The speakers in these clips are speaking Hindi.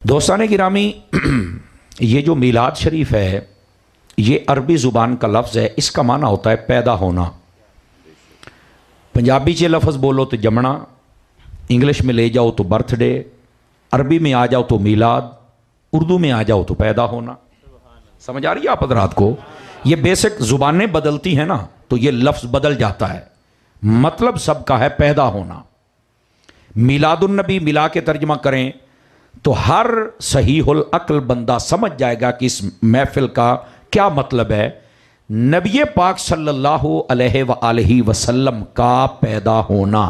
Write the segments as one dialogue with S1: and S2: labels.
S1: दोस्तान गिरामी, ये जो मीलाद शरीफ है ये अरबी ज़ुबान का लफ्ज़ है। इसका माना होता है पैदा होना। पंजाबी च लफ्ज़ बोलो तो जमना, इंग्लिश में ले जाओ तो बर्थडे, अरबी में आ जाओ तो मीलाद, उर्दू में आ जाओ तो पैदा होना। समझ आ रही है आप हज़रात को? ये बेसिक ज़ुबानें बदलती हैं ना तो ये लफ्ज़ बदल जाता है, मतलब सबका है पैदा होना। मीलादुन्नबी मिला के तर्जमा करें तो हर सहीहुल अक्ल बंदा समझ जाएगा कि इस महफिल का क्या मतलब है। नबी पाक सल्लल्लाहु अलैहि वसल्लम का पैदा होना।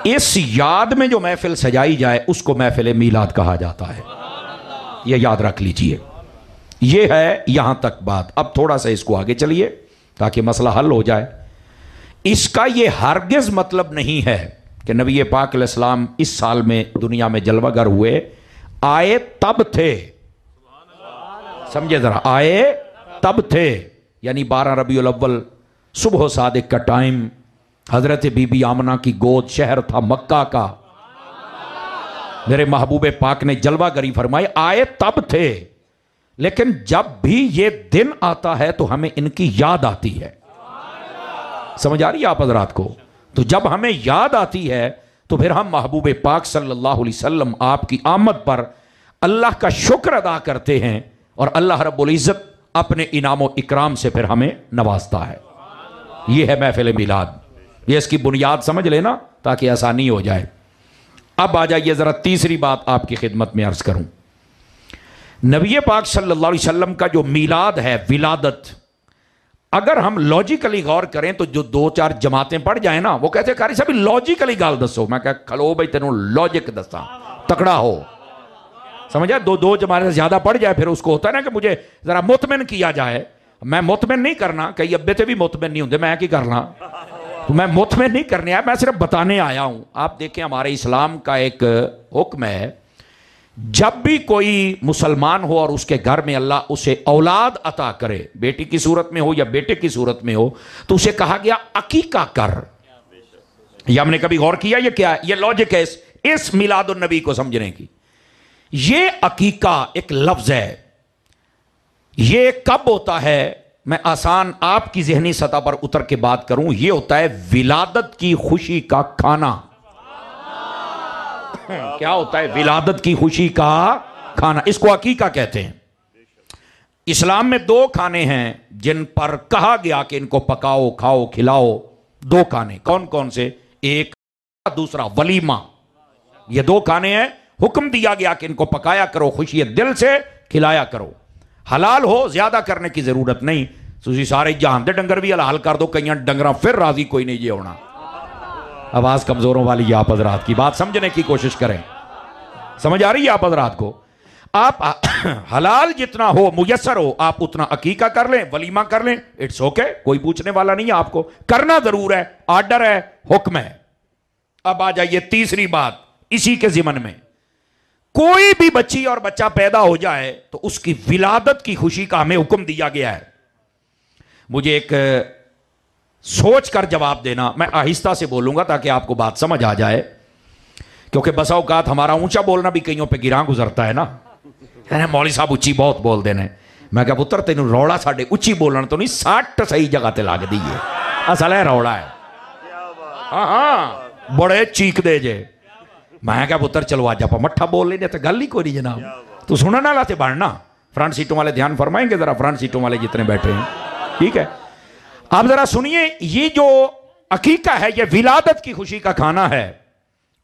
S1: इस याद में जो महफिल सजाई जाए उसको महफिल मीलाद कहा जाता है। यह याद रख लीजिए। यह है यहां तक बात। अब थोड़ा सा इसको आगे चलिए ताकि मसला हल हो जाए। इसका यह हरगिज मतलब नहीं है कि नबी पाक अलैहिस्सलाम इस साल में दुनिया में जलवागर हुए, आए तब थे। समझे जरा, आए तब थे यानी 12 रबीउल अव्वल सुबह सादिक का टाइम, हजरत बीबी आमना की गोद, शहर था मक्का का। मेरे महबूब पाक ने जलवागरी फरमाई, आए तब थे। लेकिन जब भी ये दिन आता है तो हमें इनकी याद आती है। समझ आ रही है आप हजरात को? तो जब हमें याद आती है तो फिर हम महबूब पाक सल्लल्लाहु अलैहि वसल्लम आपकी आमद पर अल्लाह का शुक्र अदा करते हैं और अल्लाह रब्बुल इज़्ज़त अपने इनामो इकराम से फिर हमें नवाजता है। यह है महफिल मिलाद। ये इसकी बुनियाद समझ लेना ताकि आसानी हो जाए। अब आ जाइए जरा तीसरी बात आपकी खिदमत में अर्ज करूं। नबी पाक सल्लल्लाहु अलैहि वसल्लम का जो मिलाद है, विलादत, अगर हम लॉजिकली गौर करें तो जो 2-4 जमातें पढ़ जाए ना वो कहते कारी साहब लॉजिकली गाल दसो। मैं कह खलो भाई तेनों लॉजिक दसा, तकड़ा हो। समझा? दो जमाते से ज्यादा पढ़ जाए फिर उसको होता है ना कि मुझे जरा मुतमिन किया जाए। मैं मुतमिन नहीं करना, कई अब्बे से भी मुतमिन नहीं होंगे, मैं क्या करना। तो मैं मुतमिन नहीं करने आया, मैं सिर्फ बताने आया हूं। आप देखें हमारे इस्लाम का एक हुक्म है, जब भी कोई मुसलमान हो और उसके घर में अल्लाह उसे औलाद अता करे, बेटी की सूरत में हो या बेटे की सूरत में हो, तो उसे कहा गया अकीका कर। यह हमने कभी गौर किया? ये क्या है? ये लॉजिक है इस मिलादुन नबी को समझने की। ये अकीका एक लफ्ज है। ये कब होता है? मैं आसान आपकी जहनी सतह पर उतर के बात करूं, यह होता है विलादत की खुशी का खाना। क्या होता है? विलादत की खुशी का खाना, इसको अकीका कहते हैं। इस्लाम में 2 खाने हैं जिन पर कहा गया कि इनको पकाओ, खाओ, खिलाओ। 2 खाने कौन कौन से? एक, दूसरा वलीमा। ये 2 खाने हैं, हुक्म दिया गया कि इनको पकाया करो, खुशी दिल से खिलाया करो। हलाल हो, ज्यादा करने की जरूरत नहीं। तुसी सारे जहान दे डंगर भी हलाल कर दो, कई डंगर फिर राजी कोई नहीं ये होना। आवाज कमजोरों वाली आप हजरात की बात समझने की कोशिश करें। समझ आ रही है आप हजरात को? आप हलाल जितना हो, मुयस्सर हो, आप उतना अकीका कर लें, वलीमा कर लें, इट्स ओके, कोई पूछने वाला नहीं है। आपको करना जरूर है, आर्डर है, हुक्म है। अब आ जाइए तीसरी बात इसी के जिमन में। कोई भी बच्ची और बच्चा पैदा हो जाए तो उसकी विलादत की खुशी का हमें हुक्म दिया गया है। मुझे एक सोच कर जवाब देना, मैं आहिस्ता से बोलूंगा ताकि आपको बात समझ आ जाए, क्योंकि बसा औकात हमारा ऊंचा बोलना भी कईयों पे गिरा गुजरता है ना। कहने मौली साहब उच्ची बहुत बोल देने। मैं क्या पुत्र तेन रौला साडे उच्ची बोलना तो नहीं, 60 सही जगह ते लग दी है। असल है रौला है। हाँ हाँ बड़े चीक दे जे। मैं क्या पुत्र चलो आज आप मट्ठा बोल लेने तो गल ही कोई नहीं जनाब। तो सुनने वाला से बढ़ना। फ्रंट सीटों वाले ध्यान फरमाएंगे जरा, फ्रंट सीटों वाले जितने बैठे हैं, ठीक है। आप जरा सुनिए, ये जो अकीका है ये विलादत की खुशी का खाना है।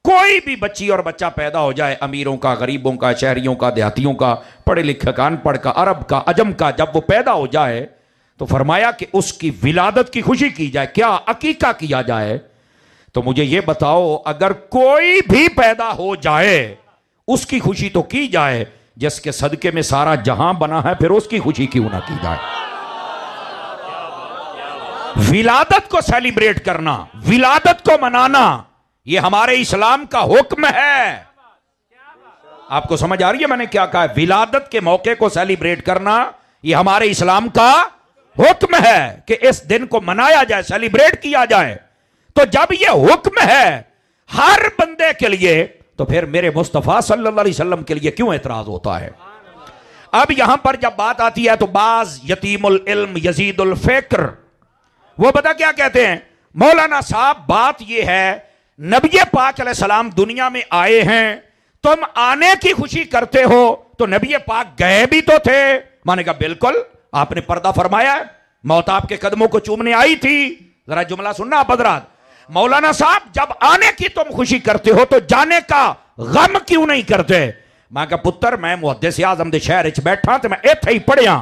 S1: कोई भी बच्ची और बच्चा पैदा हो जाए, अमीरों का, गरीबों का, शहरियों का, देहातियों का, पढ़े लिखे का, अनपढ़ का, अरब का, अजम का, जब वो पैदा हो जाए तो फरमाया कि उसकी विलादत की खुशी की जाए। क्या? अकीका किया जाए। तो मुझे ये बताओ, अगर कोई भी पैदा हो जाए उसकी खुशी तो की जाए, जिसके सदके में सारा जहां बना है, फिर उसकी खुशी क्यों ना की जाए। विलादत को सेलिब्रेट करना, विलादत को मनाना, यह हमारे इस्लाम का हुक्म है। आपको समझ आ रही है मैंने क्या कहा? विलादत के मौके को सेलिब्रेट करना यह हमारे इस्लाम का हुक्म है कि इस दिन को मनाया जाए, सेलिब्रेट किया जाए। तो जब यह हुक्म है हर बंदे के लिए, तो फिर मेरे मुस्तफ़ा सल्लल्लाहु अलैहि वसल्लम के लिए क्यों एतराज होता है? अब यहां पर जब बात आती है तो बाज यतीमुल इल्म यजीदुल फिक्र, वो पता क्या कहते हैं मौलाना साहब, बात यह है नबी पाक अलैहिस्सलाम दुनिया में आए हैं, तुम आने की खुशी करते हो, तो नबी पाक गए भी तो थे। मैंने कहा बिल्कुल, आपने पर्दा फरमाया है, मौत आपके कदमों को चूमने आई थी। जरा जुमला सुनना आप हजरात, मौलाना साहब जब आने की तुम खुशी करते हो तो जाने का गम क्यों नहीं करते? मैं कहा पुत्र, मैं मुहद्दिस आज़म दे शहर च बैठा तो मैं इत्थे ही पढ़िया,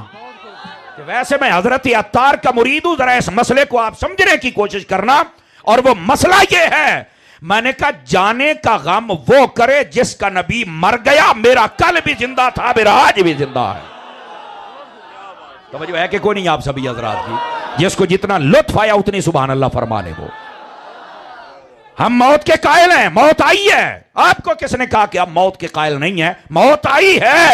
S1: वैसे मैं हजरत अत्तार का मुरीद हूं। जरा इस मसले को आप समझने की कोशिश करना, और वो मसला ये है, मैंने कहा जाने का गम वो करे जिसका नबी मर गया, मेरा कल भी जिंदा था, मेरा आज भी जिंदा है। समझ है कि कोई नहीं आप सभी हजरात की, जिसको जितना लुत्फ आया उतनी सुभान अल्लाह फरमा ले। वो हम मौत के कायल हैं, मौत आई है। आपको किसने कहा कि आप मौत के कायल नहीं है? मौत आई है,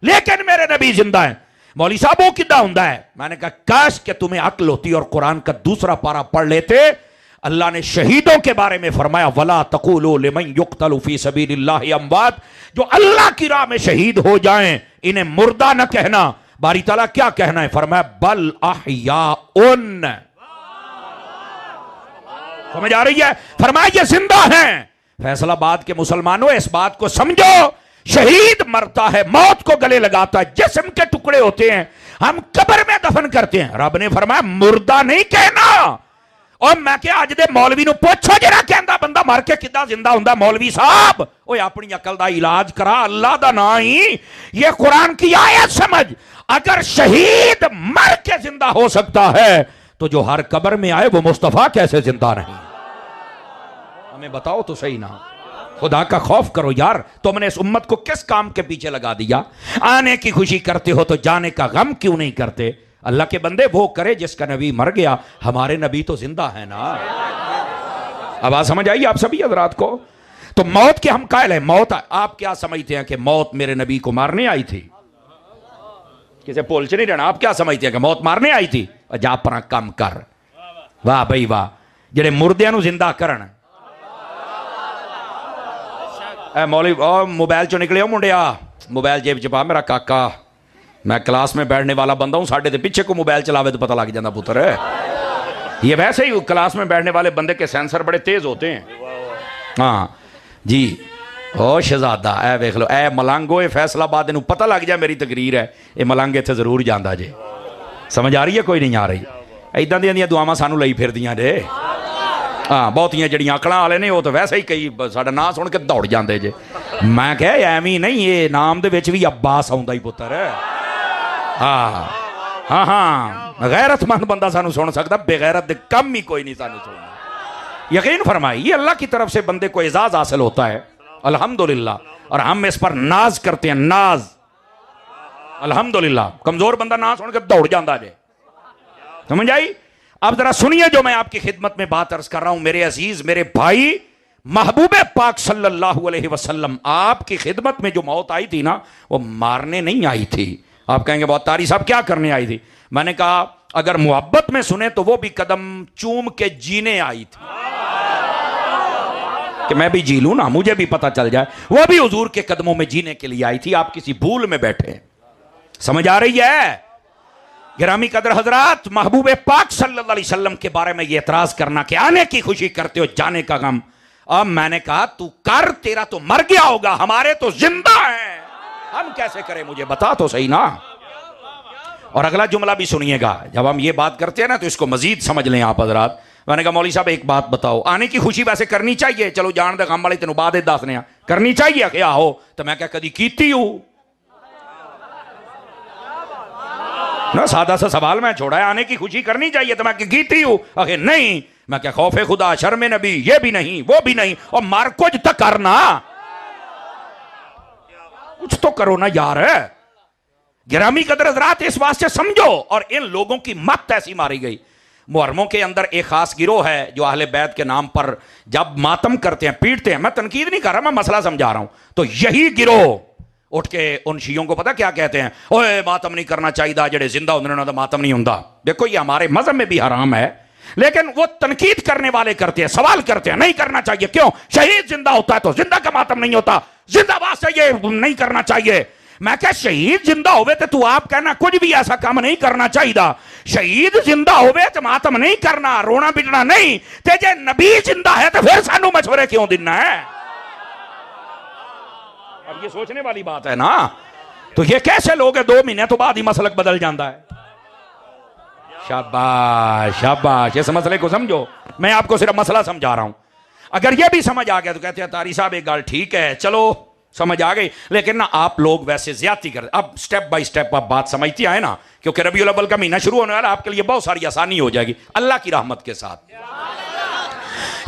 S1: लेकिन मेरे नबी जिंदा है। मौली साहब वो किदा हुंदा है? मैंने कहा काश कि तुम्हें अक्ल होती और कुरान का दूसरा पारा पढ़ लेते। अल्लाह ने शहीदों के बारे में फरमाया, वला तक़ूलू लिमन युक़तलु फी सबीलिल्लाहि अमवात, जो अल्लाह की राह में शहीद हो जाएं इन्हें मुर्दा न कहना। बारी ताला क्या कहना है? फरमाया बल अहयाउन। समझ आ रही है? फरमाया ये जिंदा हैं। फैसलाबाद के मुसलमानों इस बात को समझो, शहीद मरता है, मौत को गले लगाता है, जिस्म के टुकड़े होते हैं, हम कब्र में दफन करते हैं। रब ने फरमाया मुर्दा नहीं कहना। और मैं क्या अज दे मौलवी नु पूछो जरा कहंदा बंदा मर के किदा जिंदा हुंदा? मौलवी साहब ओए अपनी अकल दा इलाज करा, अल्लाह दा ना ही ये कुरान की आयत समझ। अगर शहीद मर के जिंदा हो सकता है तो जो हर कब्र में आए वो मुस्तफा कैसे जिंदा नहीं? हमें बताओ तो सही ना। खुदा का खौफ करो यार, तुमने इस उम्मत को किस काम के पीछे लगा दिया? आने की खुशी करते हो तो जाने का गम क्यों नहीं करते? अल्लाह के बंदे वो करे जिसका नबी मर गया, हमारे नबी तो जिंदा है ना। अब बात समझ आई आप सभी हजरात को? तो मौत के हम कायल हैं। मौत, आप क्या समझते हैं कि मौत मेरे नबी को मारने आई थी? किसे पोल च नहीं रहना। आप क्या समझते हैं कि मौत मारने आई थी? जा अपना कम कर। वाह भाई वाह, जेडे मुर्दियां नु जिंदा करन। मौली मोबाइल चो निकले हो मुंडिया, मोबाइल जेब च पा मेरा काका। मैं क्लास में बैठने वाला बंदा हूं, साढ़े पीछे को मोबाइल चलावे तो पता लग जाता पुत्र। ये वैसे ही क्लास में बैठने वाले बंदे के सेंसर बड़े तेज होते हैं। हाँ जी, ओ शहजादा ए वेख लो, ए मलंगो, फैसलाबाद इनू पता लग जाए मेरी तकरीर है, ये मलंग इत्थे जरूर जाता जे। समझ आ रही है? कोई नहीं आ रही? इदां दी दुआवां सानू लई फिरदियां जे। हाँ बहुतियां जड़ियां अकलां वाले ने वो तो वैसे ही कई साडा नाम सुन के दौड़ जाते जे। मैं कहा एवं नहीं, ये नाम दे विच भी अब्बास आउंदा ही पुत्र। हाँ हाँ हाँ, गैरतमंद बंदा सानू सुन सकता, बेगैरत दे कम ही कोई नहीं सानू सुनना। यकीन फरमाई, ये अल्लाह की तरफ से बंदे को एजाज हासिल होता है, अल्हम्दुलिल्लाह। और हम इस पर नाज करते हैं, नाज। अल्हम्दुलिल्लाह, कमजोर बंदा ना सुन के दौड़ जाता जे। समझ आई? अब जरा सुनिए जो मैं आपकी खिदमत में बात अर्ज कर रहा हूं मेरे अजीज, मेरे भाई। महबूबे पाक सल्लल्लाहु अलैहि वसल्लम, आपकी खिदमत में जो मौत आई थी ना, वो मारने नहीं आई थी। आप कहेंगे बहुत तारी साहब क्या करने आई थी? मैंने कहा अगर मोहब्बत में सुने तो वो भी कदम चूम के जीने आई थी, कि मैं भी जी लूं ना, मुझे भी पता चल जाए। वो भी हुजूर के कदमों में जीने के लिए आई थी। आप किसी भूल में बैठे। समझ आ रही है? गिरामी कदर हजरात, महबूबे पाक सल्लल्लाहु अलैहि वसल्लम के बारे में ये एतराज करना कि आने की खुशी करते हो, जाने का गम। अब मैंने कहा तू कर, तेरा तो मर गया होगा, हमारे तो जिंदा है, हम कैसे करें? मुझे बता तो सही ना। और अगला जुमला भी सुनिएगा, जब हम ये बात करते हैं ना तो इसको मजीद समझ लें आप हजरात। मैंने कहा मौली साहब एक बात बताओ, आने की खुशी वैसे करनी चाहिए? चलो जान दे गम वाले तेन बाद दसने करनी चाहिए क्या हो? तो मैं क्या कभी कीती हूं ना? सादा सा सवाल मैं छोड़ा है, आने की खुशी करनी चाहिए तो मैं कीती हूं? अरे नहीं। मैं क्या खौफे खुदा, शर्म नबी, ये भी नहीं वो भी नहीं, और मार कुछ तक करना, कुछ तो करो ना यार। गिरामी कदर हज़रात, इस वास्ते समझो। और इन लोगों की मत ऐसी मारी गई। मुहर्रमों के अंदर एक खास गिरोह है जो अहले बैत के नाम पर जब मातम करते हैं, पीटते हैं। मैं तनकीद नहीं कर रहा, मैं मसला समझा रहा हूं। तो यही गिरोह उठ के उन शियों को पता क्या कहते हैं? ओए मातम नहीं करना चाहिए, जेडे जिंदा होंदे उन्हां दा मातम नहीं हुंदा। देखो ये हमारे मजहब में भी हराम है। लेकिन वो तनकीद करने वाले करते हैं, सवाल करते हैं नहीं करना चाहिए। क्यों? शहीद जिंदा होता है तो जिंदा का मातम नहीं होता, जिंदाबाद से ये नहीं करना चाहिए। मैं क्या शहीद जिंदा होवे तो तू आप कहना कुछ भी ऐसा काम नहीं करना चाहिए। शहीद जिंदा होवे तो मातम नहीं करना, रोना पिटना नहीं। ते जे नबी जिंदा है तो फिर सानू मशवरे क्यों देना है? अब ये सोचने वाली बात है ना। तो ये कैसे लोग हैं 2 महीने तो बाद ही मसलक बदल जाता है। शाबाश शाबाश, इस मसले को समझो। मैं आपको सिर्फ मसला समझा रहा हूं। अगर ये भी समझ आ गया तो कहते हैं तारी साहब एक गल ठीक है, चलो समझ आ गई, लेकिन ना आप लोग वैसे ज्यादती करते। अब स्टेप बाय स्टेप आप बात समझती आए ना, क्योंकि रबीउल अव्वल का महीना शुरू होने वाला, आपके लिए बहुत सारी आसानी हो जाएगी अल्लाह की रहमत के साथ।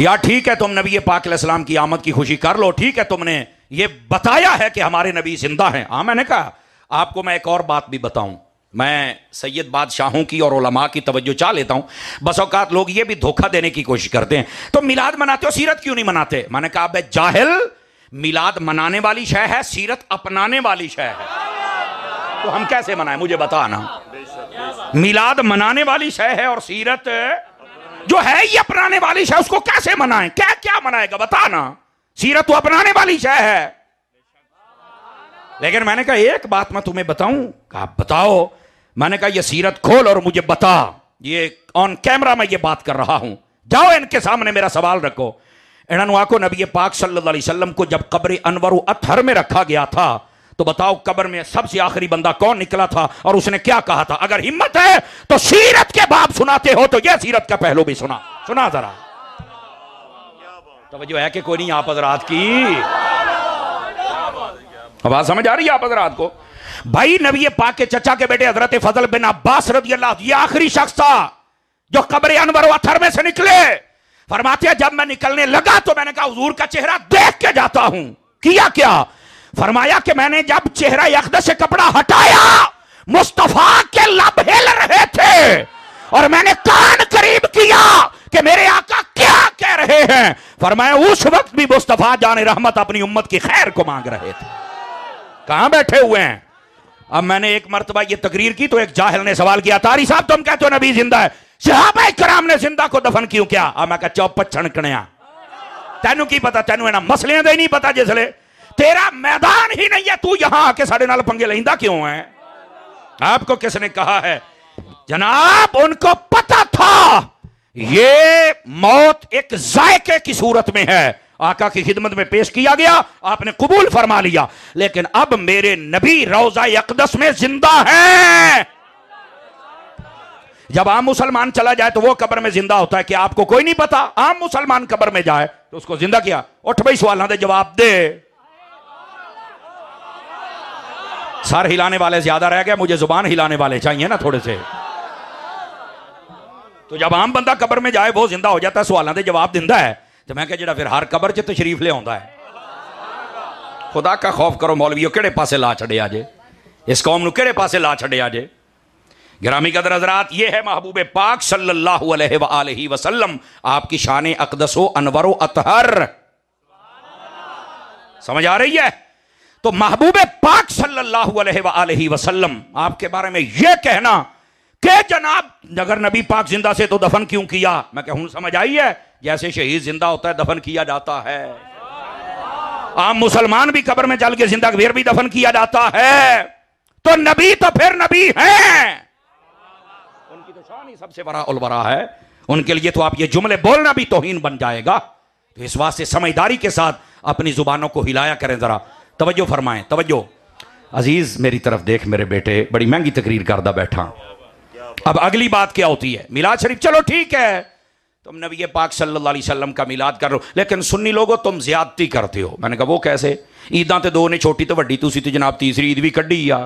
S1: यार ठीक है, तुम नबी पाक अलैहिस्सलाम की आमद की खुशी कर लो, ठीक है, तुमने ये बताया है कि हमारे नबी जिंदा हैं। हाँ, मैंने कहा आपको मैं एक और बात भी बताऊं। मैं सैयद बादशाहों की और उलमा की तवज्जो चाह लेता हूं। बस औकात लोग ये भी धोखा देने की कोशिश करते हैं, तो मिलाद मनाते हो, सीरत क्यों नहीं मनाते? मैंने कहा बे जाहिल, मिलाद मनाने वाली शय है, सीरत अपनाने वाली शय है। तो हम कैसे मनाएं, मुझे बताना। मिलाद मनाने वाली शय है और सीरत जो है ये अपनाने वाली शय, उसको कैसे मनाएं? क्या क्या मनाएगा बताना। सीरत तो अपनाने वाली शय है। लेकिन मैंने कहा एक बात मैं तुम्हें बताऊं। कहा बताओ। मैंने कहा ये सीरत खोल और मुझे बता। ये ऑन कैमरा में ये बात कर रहा हूं, जाओ इनके सामने मेरा सवाल रखो। इन्होंने आको नबी पाक सल्लल्लाहु अलैहि वसल्लम को जब कब्र अनवर अतहर में रखा गया था, तो बताओ कब्र में सबसे आखिरी बंदा कौन निकला था और उसने क्या कहा था? अगर हिम्मत है तो सीरत के बाप सुनाते हो तो यह सीरत का पहलू भी सुना जरा। तवज्जो है कि कोई नहीं आप हजरात की? आवाज समझ आ रही है आप हजरात को? भाई नबी पाक के चचा के बेटे हजरत फजल बिन अब्बास रज़ी अल्लाह, ये आखिरी शख्स था जो कब्र अनवर अतहर में से निकले। फरमाते हैं जब मैं निकलने लगा तो मैंने कहा हुजूर का चेहरा देख के जाता हूं। किया क्या? फरमाया कि मैंने जब चेहरा अक़दस से कपड़ा हटाया, मुस्तफा के लब हिल रहे थे और मैंने कान करीब किया कि मेरे आका क्या कह रहे हैं। फरमाया उस वक्त भी मुस्तफा जाने रहमत अपनी उम्मत की खैर को मांग रहे थे। कहां बैठे हुए हैं? अब मैंने एक मर्तबा ये तकरीर की तो एक जाहिल ने सवाल किया, तारी साहब तुम कहते हो नबी जिंदा है, सहाबा कराम ने जिंदा को दफन क्यों किया? अब मैं कहा चौप छणकणिया, तेनू की पता? तेनू इन्हां मसलियां दा ही नहीं पता। जिसले तेरा मैदान ही नहीं है, तू यहां आके साडे नाल पंगे लैंदा क्यों है? आपको किसने कहा है? जनाब उनको पता था ये मौत एक जायके की सूरत में है, आका की खिदमत में पेश किया गया, आपने कबूल फरमा लिया। लेकिन अब मेरे नबी रोजा अक़दस में जिंदा है। जब आम मुसलमान चला जाए तो वो कब्र में जिंदा होता है, क्या आपको कोई नहीं पता? आम मुसलमान कब्र में जाए तो उसको जिंदा किया। उठ भाई सवालों दे जवाब दे। सर हिलाने वाले ज्यादा रह गए, मुझे जुबान हिलाने वाले चाहिए ना थोड़े से। तो जब आम बंदा कब्र में जाए वो जिंदा हो जाता है, सवालों दे जवाब दिंदा है। तो मैं क्या फिर हर कब्र च तशरीफ ले आंदा है? खुदा का खौफ करो मौलवियों, केड़े पासे ला छड़े जे इस कौम नूं, केड़े पासे ला छड़े जे। गिरामी कदर हज़रात, ये है महबूब पाक सल्लल्लाहु अलैहि वसल्लम, आपकी शान अक़दसो अनवरो अतहर। समझ आ रही है? तो महबूब पाक सल्लल्लाहु अलैहि वसल्लम आपके बारे में यह कहना कि जनाब अगर नबी पाक जिंदा से तो दफन क्यों किया? मैं कहूं समझ आई है? जैसे शहीद जिंदा होता है दफन किया जाता है, आम मुसलमान भी कब्र में चल के जिंदा फिर भी दफन किया जाता है। तो नबी तो फिर नबी हैं, उनकी तो शान ही सबसे बड़ा उलवरा है। उनके लिए तो आप ये जुमले बोलना भी तौहीन बन जाएगा। तो इस वास्ते समझदारी के साथ अपनी जुबानों को हिलाया करें। जरा तवज्जो फरमाएं, तवज्जो। अजीज मेरी तरफ देख मेरे बेटे, बड़ी महंगी तकरीर करदा बैठा। अब अगली बात क्या होती है? मिलाद शरीफ, चलो ठीक है तुम नबी पाक सल्लल्लाहु अलैहि वसल्लम का मिलाद कर रहे हो, लेकिन सुन्नी लोगों तुम ज्यादती करते हो। मैंने कहा वो कैसे? ईदां ते दो ने, छोटी तो वड्डी, तुसी ते जनाब तीसरी ईद भी कड्डी आ।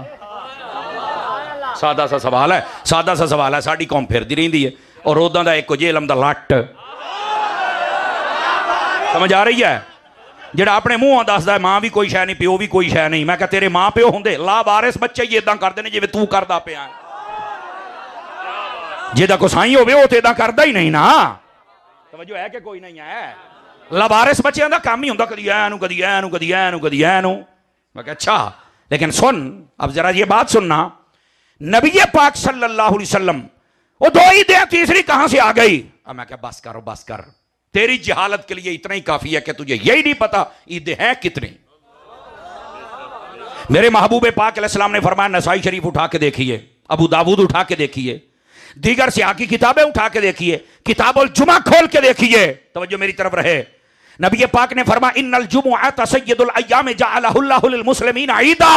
S1: सादा सा सवाल है, सादा सा सवाल है। साडी कौम फिरदी रहिंदी है और उदां दा एक जेलम दा लट। समझ आ रही है? जेड़ा अपने मुंहों दसदा है मां भी कोई शै नहीं, प्यो भी कोई शै नहीं। मैं कहा तेरे मां प्यो होंदे लावारिस बच्चे ही इदां करदे ने जिवें तू करदा पिया। जेदा को साई होवे वो तो इदां करदा ही नहीं ना। तवज्जो है कि कोई नहीं है? लावारिस बच्चों का काम ही होंदा कदी ऐनू कदी ऐनू कदी ऐनू कदी ऐनू। मैं कहा अच्छा, लेकिन सुन अब जरा ये बात सुनना, नबी पाक सल्लल्लाहु अलैहि वसल्लम वो दो ही दे, तीसरी कहां से आ गई? अब मैं क्या बस करो बस कर, तेरी जहालत के लिए इतना ही काफी है कि तुझे यही नहीं पता ईद है कितनी। मेरे महबूब पाक अलैहिस्सलाम ने फरमाया, नसाई शरीफ उठा के देखिए, अबू दाऊद उठा के देखिए, दीगर सियाह की किताबें उठा के देखिए, किताबुल जुमा खोल के देखिए, तवज्जो मेरी तरफ रहे। नबी पाक ने फरमाया, इन्नल जुमुअत सय्यदुल अय्याम जअलहुल्लाहु लिल मुस्लिमीन ईदा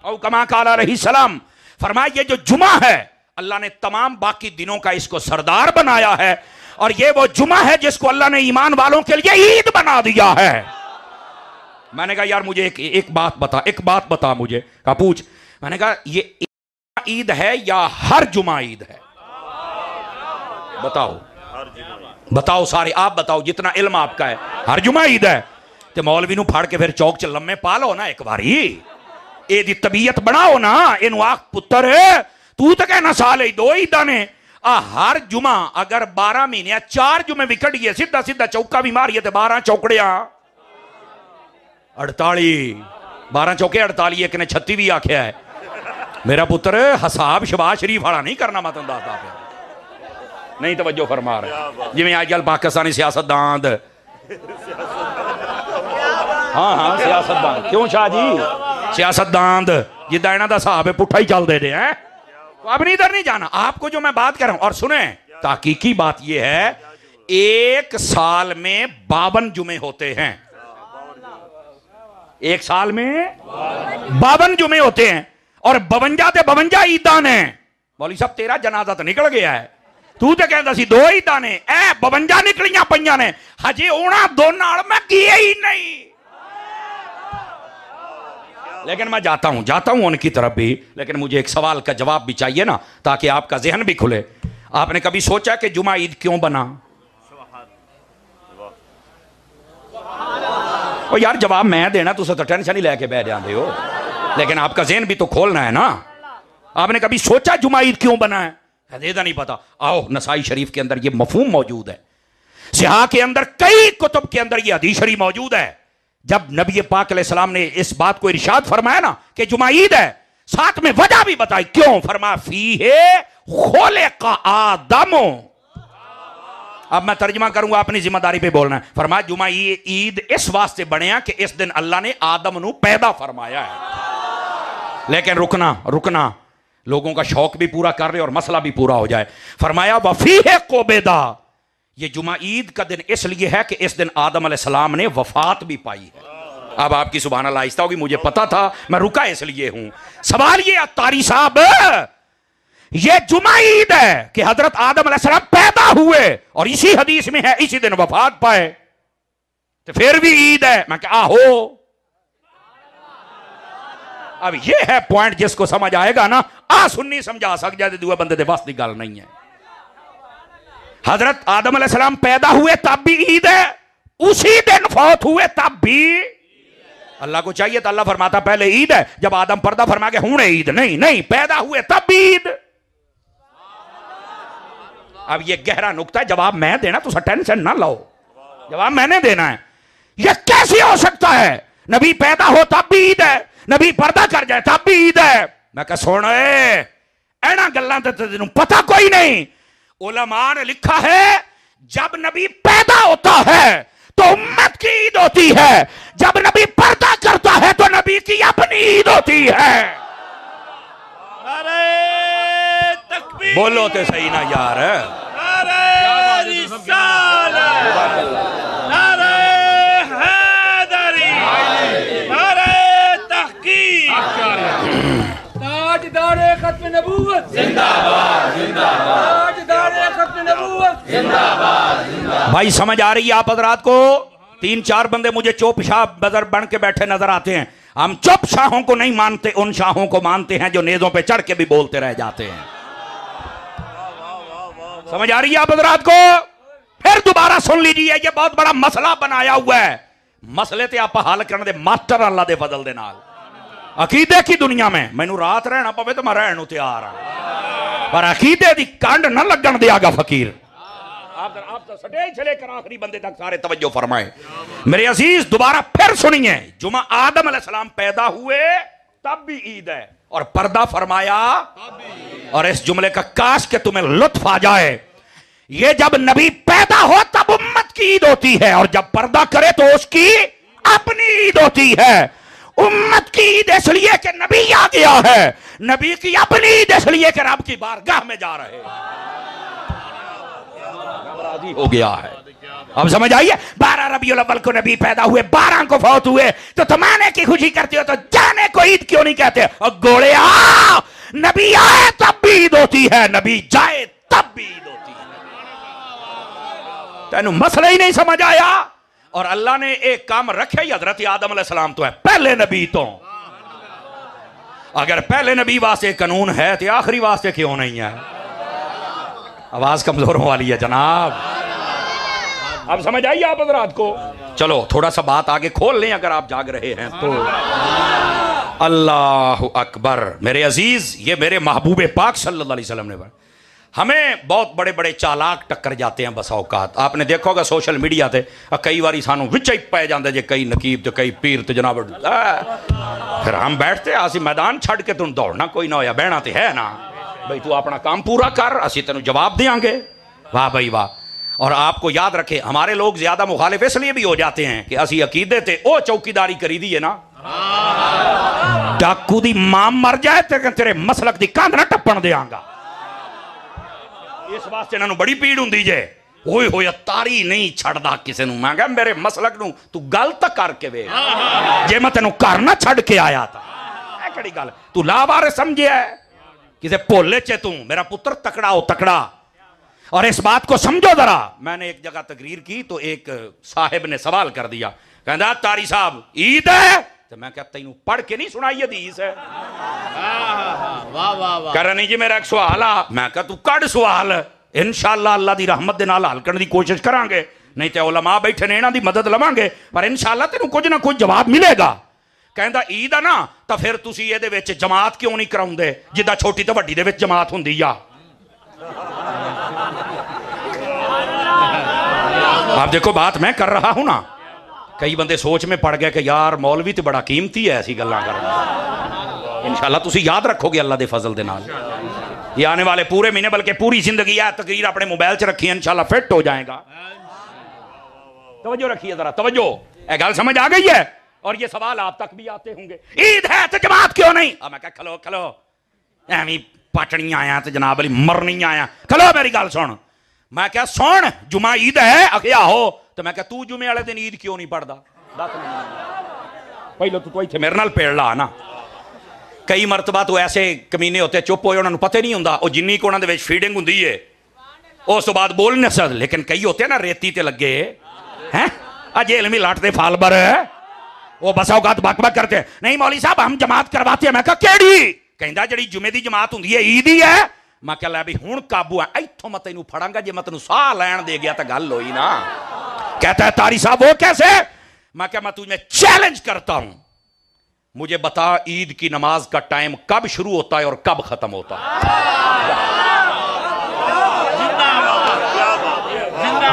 S1: औ कमा क़ाल अलैहिस्सलाम। फरमाया ये जो जुमा है अल्लाह ने तमाम बाकी दिनों का इसको सरदार बनाया है, और ये वो जुमा है जिसको अल्लाह ने ईमान वालों के लिए ईद बना दिया है। मैंने कहा यार मुझे एक बात बता मुझे। कहा पूछ। मैंने कहा ये ईद है या हर जुमा ईद है? बताओ सारे आप बताओ, जितना इल्म आपका है। हर जुमा ईद है तो मौलवी नू फाड़ के फिर चौक च लम्मे पा लो ना एक बारी, एदी तबीयत बनाओ ना, इनू आख पुत्र तू तो कहना साल ही दो ईदा ने, हर जुमा अगर 12 महीने 4 जुमे विकट गए, सीधा सीधा चौका भी मारिए तो 12 चौकड़िया 48, 12 चौके 48, एक ने 36 भी आख्या है। मेरा पुत्र हसाब शबाज शरीफ वाला नहीं करना, मैं तुम दसदा पे नहीं तवज्जो फरमा रहे जिवें अजकल पाकिस्तानी सियासतदान। हाँ सियासतदान क्यों शाह जी, सियासतदान जिदा इन्हां दा हिसाब है पुट्ठा ही चलते रहे हैं। अब इधर नहीं जाना, आपको जो मैं बात कर रहा हूं, और सुने ताकीकी बात यह है, एक साल में 52 जुमे होते हैं, एक साल में 52 जुमे होते हैं, और 52 ते 52 ईदा ने। मौलवी साहब तेरा जनाजा तो निकल गया है, तू तो कहता सी 2 ईदा ने, 52 निकलियां पईयां ने, हजे ओना दो नाल मैं किए ही नहीं। लेकिन मैं जाता हूं उनकी तरफ भी, लेकिन मुझे एक सवाल का जवाब भी चाहिए ना, ताकि आपका जहन भी खुले। आपने कभी सोचा कि जुमा ईद क्यों बना? ओ यार जवाब मैं देना, तुझे तो टेंशन ही लेके बैठ जाते हो, लेकिन आपका जहन भी तो खोलना है ना। आपने कभी सोचा जुमा ईद क्यों बना है? हदेदा नहीं पता। आओ नसाई शरीफ के अंदर ये मफहूम मौजूद है, सिहा के अंदर कई कुतुब के अंदर ये हदीस शरीफ मौजूद है। जब नबी पाक अलैहिस्सलाम ने इस बात को इरशाद फरमाया ना कि जुमा ईद है, साथ में वजह भी बताई क्यों। फरमाया फीहे खुलिक़ आदम। अब मैं तर्जुमा करूंगा, अपनी जिम्मेदारी पे बोलना है। फरमाया जुमा ईद इस वास्ते बनया कि इस दिन अल्लाह ने आदम नू पैदा फरमाया है। लेकिन रुकना लोगों का शौक भी पूरा कर रहे और मसला भी पूरा हो जाए। फरमाया वफीहे कोबेदा, ये जुमा ईद का दिन इसलिए है कि इस दिन आदम अलैहिस्सलाम ने वफात भी पाई है। अब आपकी सुभान अल्लाह आहिस्ता होगी, मुझे पता था, मैं रुका इसलिए हूं। सवाल ये अत्तारी साहब, ये जुमा ईद है कि हजरत आदम अलैहिस्सलाम पैदा हुए और इसी हदीस में है इसी दिन वफात पाए, तो फिर भी ईद है। मैं क्या हो, अब ये है पॉइंट, जिसको समझ आएगा ना सुन्नी समझा सक जाए, दूसरे बंदे दे बस की गल नहीं है। हजरत आदम अलैहिस्सलाम पैदा हुए तब भी ईद है, उसी दिन फौत हुए तब भी। अल्लाह को चाहिए तो अल्लाह फरमाता पहले ईद है, जब आदम पर्दा फरमा के हूं ईद नहीं, पैदा हुए तब भी ईद। अब ये गहरा नुक्ता है, जवाब मैं देना, तो टेंशन ना लो, जवाब मैंने देना है। यह कैसे हो सकता है नबी पैदा हो तब भी ईद है, नबी पर्दा कर जाए तब भी ईद है? मैं कह सुन एना गल्लां ते तेनू पता कोई नहीं। उलमा ने लिखा है जब नबी पैदा होता है तो उम्मत की ईद होती है, जब नबी पर्दा करता है तो नबी की अपनी ईद होती है।
S2: अरे तकबीर,
S1: बोलो तो सही ना यार।
S2: अरे रिसालत, अरे हैदरी, अरे तहकीक, ताजदारे खत्म नबूवत जिंदाबाद, ताजदारे खत्म नबूवत जिंदाबाद।
S1: भाई समझ आ रही है आप हजरात को? 3-4 बंदे मुझे चुप शाह बदर बन के बैठे नजर आते हैं। हम चुप शाहों को नहीं मानते, उन शाहों को मानते हैं जो नेज़ों पे चढ़ के भी बोलते रह जाते हैं। समझ आ रही है आप हजरात को? फिर दोबारा सुन लीजिए, ये बहुत बड़ा मसला बनाया हुआ है। मसले ते आप हल करने दे मास्टर अल्लाह दे फजल दे नाल। अकीदे की दुनिया में मैनू रात रहना पवे तो मैं रहने तैयार हाँ, पर अकीदे दी कंड न लगन दियागा फकीर। आप तो सटे चले कर आखिरी बंदे तक सारे तवज्जो फरमाए। मेरे अजीज दोबारा फिर सुनिए, जुमा आदम अलैहिस्सलाम पैदा हुए तब भी ईद है और पर्दा फरमाया। और इस जुमले का काश के तुम्हें लुत्फ आ जाए, ये जब नबी पैदा हो तब उम्मत की ईद होती है, और जब पर्दा करे तो उसकी अपनी ईद होती है। उम्मत की ईद इसलिए कि नबी आ गया है, नबी की अपनी ईद इसलिए कि रब की बारगाह में जा रहे राजी हो गया है। अब समझ आइए, 12 रबीउल अव्वल को नबी पैदा हुए, 12 को फौत हुए, तो तुम आने की खुशी करते हो तो जाने को ईद क्यों नहीं कहते? और गोले आ, नबी आए तब भी ईद होती है, नबी जाए तब भी ईद होती है। तेनू मसला ही नहीं समझ आया। और अल्लाह ने एक काम रखे ही, हजरत आदम अलैहिस्सलाम तो है पहले नबी, तो अगर पहले नबी वास्ते कानून है तो आखिरी वास्ते क्यों नहीं है? आवाज कमजोरों वाली है जनाब। अब समझ आइए आप हजरात को। चलो थोड़ा सा बात आगे खोल लें अगर आप जाग रहे हैं तो। अल्लाह अकबर। मेरे अजीज, ये मेरे महबूब पाक सल्लल्लाहु अलैहि वसल्लम ने, हमें बहुत बड़े बड़े चालाक टक्कर जाते हैं बस औकात। आपने देखा होगा सोशल मीडिया ते कई बारी सानू विच ही पै जाते जे कई नकीब तो कई पीर तो जनाब, फिर हम बैठते असी मैदान छड़ के तुम दौड़ना कोई ना होया, बहना तो है ना भाई, तू अपना काम पूरा कर, असी तेन जवाब देंगे। वाह भाई वाह। और आपको याद रखे, हमारे लोग ज्यादा मुखालिफ इसलिए भी हो जाते हैं कि असी अकीदे ते ओ चौकीदारी करी दी है ना, डाकू दी मां मर जाए तेरे मसलक दी कंध ना टप्पण देंगा। इस वास्ते इन्होंने बड़ी पीड़ होंदी जे, होए होए तारी नहीं छड़दा किसे नूं। मैं कहा मेरे मसलक नूं तू गल तक करके वे, जे मैं तेनों घर ना छड़ के आया था, ऐ कड़ी गल तू लावारे समझे है किसे भोले चे तू। मेरा पुत्र तकड़ा हो तकड़ा। और इस बात को समझो जरा, मैंने एक जगह तकरीर की तो एक साहिब ने सवाल कर दिया, कहता तारी साहब ईद है? तो मैं कहता तेनू पढ़ के नहीं सुनाई हदीस है? कह नहीं जी मेरा एक सवाल आ। मैं कहा तू कड़ सवाल, इंशाअल्लाह अल्लाह दी रहमत दे नाल हल करने दी कोशिश करांगे, नहीं तो उलमा बैठे ने इन्हां दी मदद लवांगे, पर इंशाअल्लाह तेनू कुछ ना कुछ जवाब मिलेगा। कहता ईद है ना, तो फिर तुसी इहदे विच जमात क्यों नहीं कराउंदे जिद्दां छोटी तो वड्डी दे विच जमात हुंदी आ? आप देखो बात मैं कर रहा हूं ना, कई बंदे सोच में पड़ गए कि यार मौलवी तो बड़ा कीमती है ऐसी गल्लां करना। इंशाअल्लाह तुसी याद रखोगे अल्लाह दे फजल दे नाल, ये आने वाले पूरे महीने बल्कि पूरी जिंदगी है तकरीर अपने मोबाइल च रखी, इंशाअल्लाह फिट हो जाएगा। तवज्जो रखिए जरा, तवज्जो, ये गल समझ आ गई है? और ये सवाल आप तक भी आते होंगे, ईद है तो जमात क्यों नहीं? अब मैं कहा खलो खलो, एवं पटनी आया तो जनाब अली मरनी आया, खलो मेरी गल सुन। मैं क्या सुन, जुमा ईद है? अखिया हो। तो मैं क्या तू जुमे वाले दिन ईद क्यों नहीं पढ़दा? दस पहले तू इत्थे मेरे नाल पेड़ ला ना। कई मरतबा तो ऐसे कमीने होते चुप होए, उन्होंने पता नहीं होंदा, वो जिन्नी को उन्होंने फीडिंग होंदी है उस तो बाद बोल नहीं सकते। लेकिन कई होते हैं ना रेती ते लगे हैं, जेल में लाटते फालबर है, वो बस औकात बक करते, नहीं मौली साहब हम जमात करवाते हैं। मैं कहा केड़ी? कहता जी जुमे की जमात होंदी है, ईद ही है। मैं कह लै भी हुण काबू है, इत्थों मैं तेनू फड़ांगा, जे मैं तेनू साह लैन दे गया तो गल होई ना। कहता है तारी साहब वो कैसे? मैं क्या मैं तुझे चैलेंज करता हूं, मुझे बता ईद की नमाज का टाइम कब शुरू होता है और कब खत्म होता है?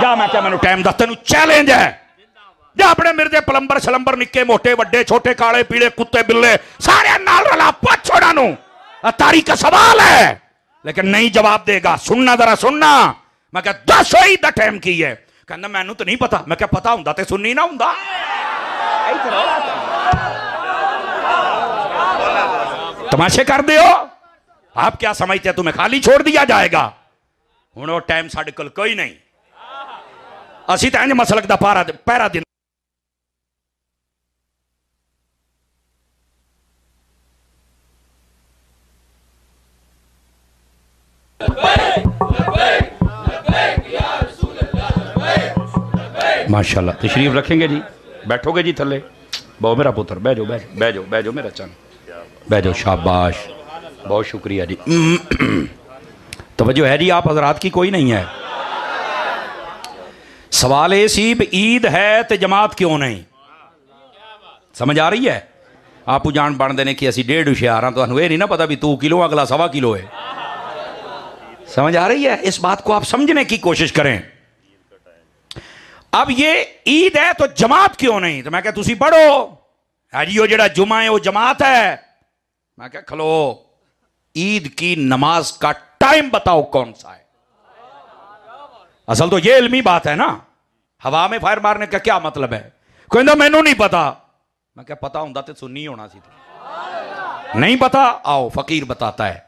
S1: जा मैं क्या मैनू टाइम दस, तेनू चैलेंज है। जा अपने मिर्जे पलंबर शलंबर निक्के मोटे वड्डे छोटे काले पीले कुत्ते बिल्ले सारे नाल रला पुछ उन्हां नूं, तारी का सवाल है। लेकिन नहीं जवाब देगा। सुनना जरा सुनना। मैं क्या दस ही द टाइम की है? कहना मैनू तो नहीं पता। मैं क्या पता हुंदा ते सुननी ना हुंदा? तमाशे कर दे हो आप, क्या समझते हैं तुम्हें खाली छोड़ दिया जाएगा? हुण वो टाइम साडे कोल कोई नहीं, असी तो इंज मसलक दा पहरा दिन। माशाल्लाह तशरीफ रखेंगे जी, बैठोगे जी थले, बहु मेरा पुत्र बह जाओ, बह जाओ, बह जाओ मेरा चन, बह जाओ, शाबाश, बहुत शुक्रिया जी। तवज्जो है जी आप हजरात की? कोई नहीं है? सवाल ये सी ईद है तो जमात क्यों नहीं? समझ आ रही है? आप जान बन देने कि असी 1.5 हुशियार हाँ, तो ये नहीं ना पता भी तू किलो अगला 1.25 किलो है। समझ आ रही है? इस बात को आप समझने की कोशिश करें। अब ये ईद है तो जमात क्यों नहीं? तो मैं क्या तुसी पढ़ो जी वो जेड़ा जुमा है वो जमात है। मैं क्या खलो, ईद की नमाज का टाइम बताओ कौन सा है? असल तो ये इल्मी बात है ना, हवा में फायर मारने का क्या मतलब है? कहता मैनू नहीं पता। मैं क्या पता होंदा ते सुन्नी होना सी, नहीं पता, आओ फकीर बताता है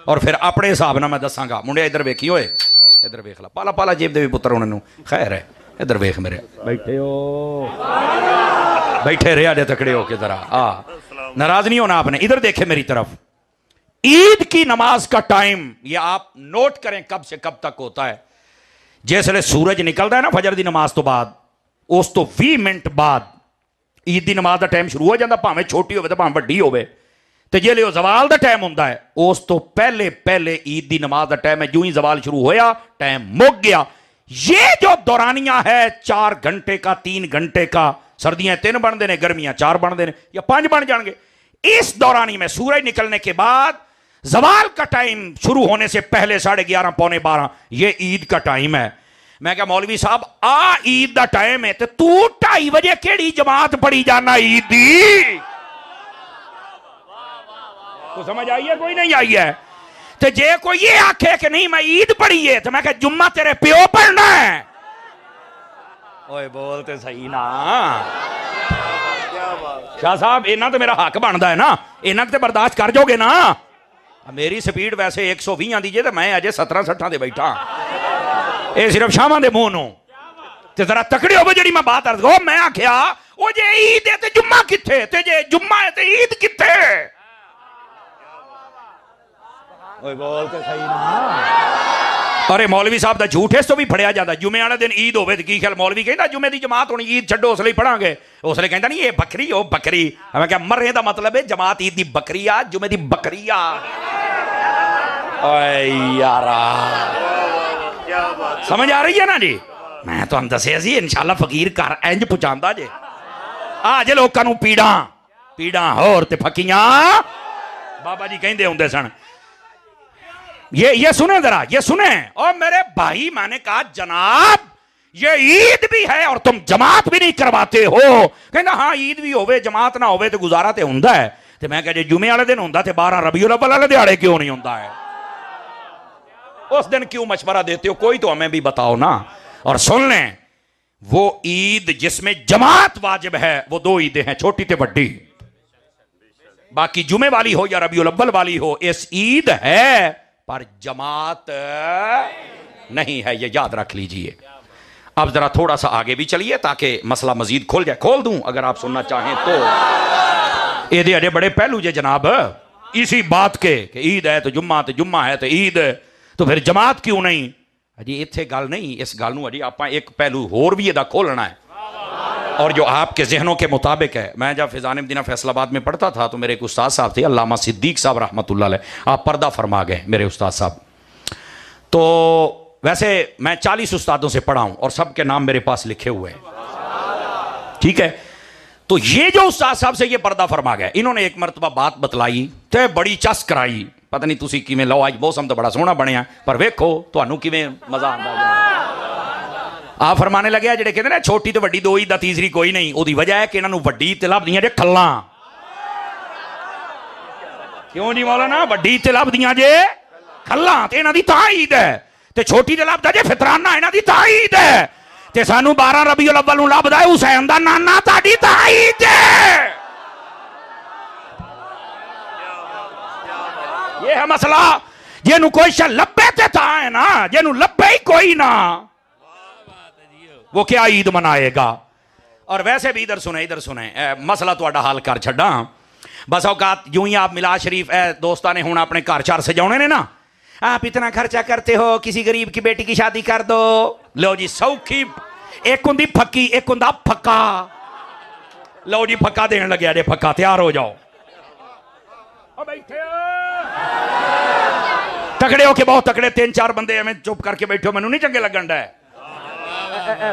S1: और फिर अपने हिसाब ना मैं दसांगा। मुंडे इधर वेखी होए, इधर वेख ला, पाला पाला जेब दे पुत्र उन्होंने, खैर है इधर वेख मेरे, बैठे हो, बैठे रहे आधे तकड़े हो के जरा, नाराज नहीं होना आपने, इधर देखे मेरी तरफ। ईद की नमाज का टाइम ये आप नोट करें कब से कब तक होता है। जिसले सूरज निकलता है ना फजर की नमाज तो बाद, उस तो 20 मिनट बाद ईद की नमाज का टाइम शुरू हो जाता, भावें छोटी हो भावें वड्डी हो। तो जे लियो जवाल का टाइम होता है, उस तो पहले पहले ईद की नमाज का टाइम है। जो ही जवाल शुरू होया टाइम मुक गया। ये जो दौरानिया है 4 घंटे का, 3 घंटे का, सर्दियां 3 बनते हैं, गर्मियां 4 बनते हैं या 5 बन जाएंगे। इस दौरानी में सूरज निकलने के बाद जवाल का टाइम शुरू होने से पहले 11:30 पौने 12 ये ईद का टाइम है। मैं क्या मौलवी साहब आ ईद का टाइम है तो तू 2:30 बजे केड़ी जमात पढ़ी जाना ईद दी? तो समझ आई है? कोई नहीं आई है? तो जे कोई ये आखे कि नहीं मैं ईद पढ़ी है, तो मैं क्या जुम्मा तेरे प्यो पढ़ना है? ओए बोलते सही ना शाह साहब, इन्ना तो मेरा हक बनता है ना, इन्ना तो बर्दाश्त कर जाओगे ना। मेरी स्पीड वैसे 120 आती जे, तो मैं अजे 17-16 से बैठा, ये सिर्फ शामा दे मुंह नूं। ते जरा तकड़ी हो जी मैं बात अर्ज करो। मैं आख्या ओ जे ईद है ते जुम्मा किथे, ते जे जुम्मा है ते ईद किथे? ओए बोलते सही ना। अरे मौलवी साहब दा झूठ इस तो भी फड़िया जाता। जुमे वाले दिन ईद होवे ते की ख्याल मौलवी कहता जुमे दी जमात होनी, ईद छड्डो उसले पढ़ांगे। उसले कहता नहीं ये बकरी हो बकरी। मैं क्या मरने का मतलब है जमात ईद दी बकरी आ, जुमे दी बकरी आ। ओए यारा समझ आ रही है ना जी? मैं तो दसिया सी इंशाल्लाह फकीर घर इंज पहुंचांदा जे। आ जे लोकां नूं पीड़ा पीड़ा होर ते फकियां बाबा जी कहंदे हुंदे सन। ये सुने जरा, ये सुने। और मेरे भाई मैंने कहा जनाब ये ईद भी है और तुम जमात भी नहीं करवाते हो। कहना हाँ ईद भी होवे जमात ना होवे तो गुजारा ते हुंदा है। ते मैं कहा जे जुमे वाले दिन हुंदा ते 12 रबीउल अव्वल वाले दिहाड़े क्यों नहीं हुंदा है? उस दिन क्यों मशवरा देते हो? कोई तो हमें भी बताओ ना। और सुन लें वो ईद जिसमें जमात वाजिब है वो 2 ईदें हैं, छोटी ते बड़ी। बाकी जुमे वाली हो या रबीउल अव्वल वाली हो, इस ईद है पर जमात नहीं है, ये याद रख लीजिए। अब जरा थोड़ा सा आगे भी चलिए ताकि मसला मजीद खुल जाए। खोल दूं अगर आप सुनना चाहें तो। ये अड़े बड़े पहलू जे जनाब इसी बात के कि ईद है तो जुम्मा है तो ईद, तो फिर जमात क्यों नहीं? अजी इत्थे गल नहीं, इस गल नूं अजी आपां एक पहलू होर भी इहदा खोलना है और जो आपके जहनों के मुताबिक है। मैं जब फिजान मदीना फैसलाबाद में पढ़ता था तो मेरे एक उस्ताद साहब थे अल्लामा सिद्दीक साहब रहमतुल्लाह अलैह, आप पर्दा फरमा गए मेरे उस्ताद साहब। तो वैसे मैं 40 उस्तादों से पढ़ा हूं और सबके नाम मेरे पास लिखे हुए हैं, ठीक है। तो ये जो उस्ताद साहब से ये पर्दा फरमा गए, इन्होंने एक मरतबा बात बतलाई तो बड़ी चस कराई। पता नहीं तुसी किवें लो, आज मौसम तो बड़ा सोहना बनया पर वेखो तुहानू किवें मजा आंदा। आप फरमाने लगे जेडे कहते ना छोटी तो वड्डी 2 ईद दा तीसरी कोई नहीं, ओदी वजह है कि इन्हां नूं वड्डी ते लभदियां जे खल्लां। क्यों जी मौलाना? वड्डी ते लभदियां जे खल्लां ते इन्हां दी तां ईद है, ते छोटी ते लभदा जे फितराना इन्हां दी तां ईद है, ते सानू 12 रबीउल अव्वल नूं लभदा है हुसैन दा नाना ताडी तां ईद है। ये है मसला। जेनू कोई शा लब्बे ते तां है ना, जेनू लब्बे ही कोई ना वो क्या ईद मनाएगा? और वैसे भी इधर सुने मसला तो हल कर छड़ा। बस औकात यूं ही आप मिलाद शरीफ दोस्तां ने हुण अपने घर 4 सजाने ने ना, आप इतना खर्चा करते हो किसी गरीब की बेटी की शादी कर दो। लो जी सौखी, एक हुंदी फक्की एक हुंदा फक्का। लो जी फक्का देन लगे जे, फक्का तैयार हो जाओ। बैठे तकड़े हो के बहुत तकड़े 3-4 बंदे एवं चुप करके बैठो, मैनू नहीं चंगे लगन डे।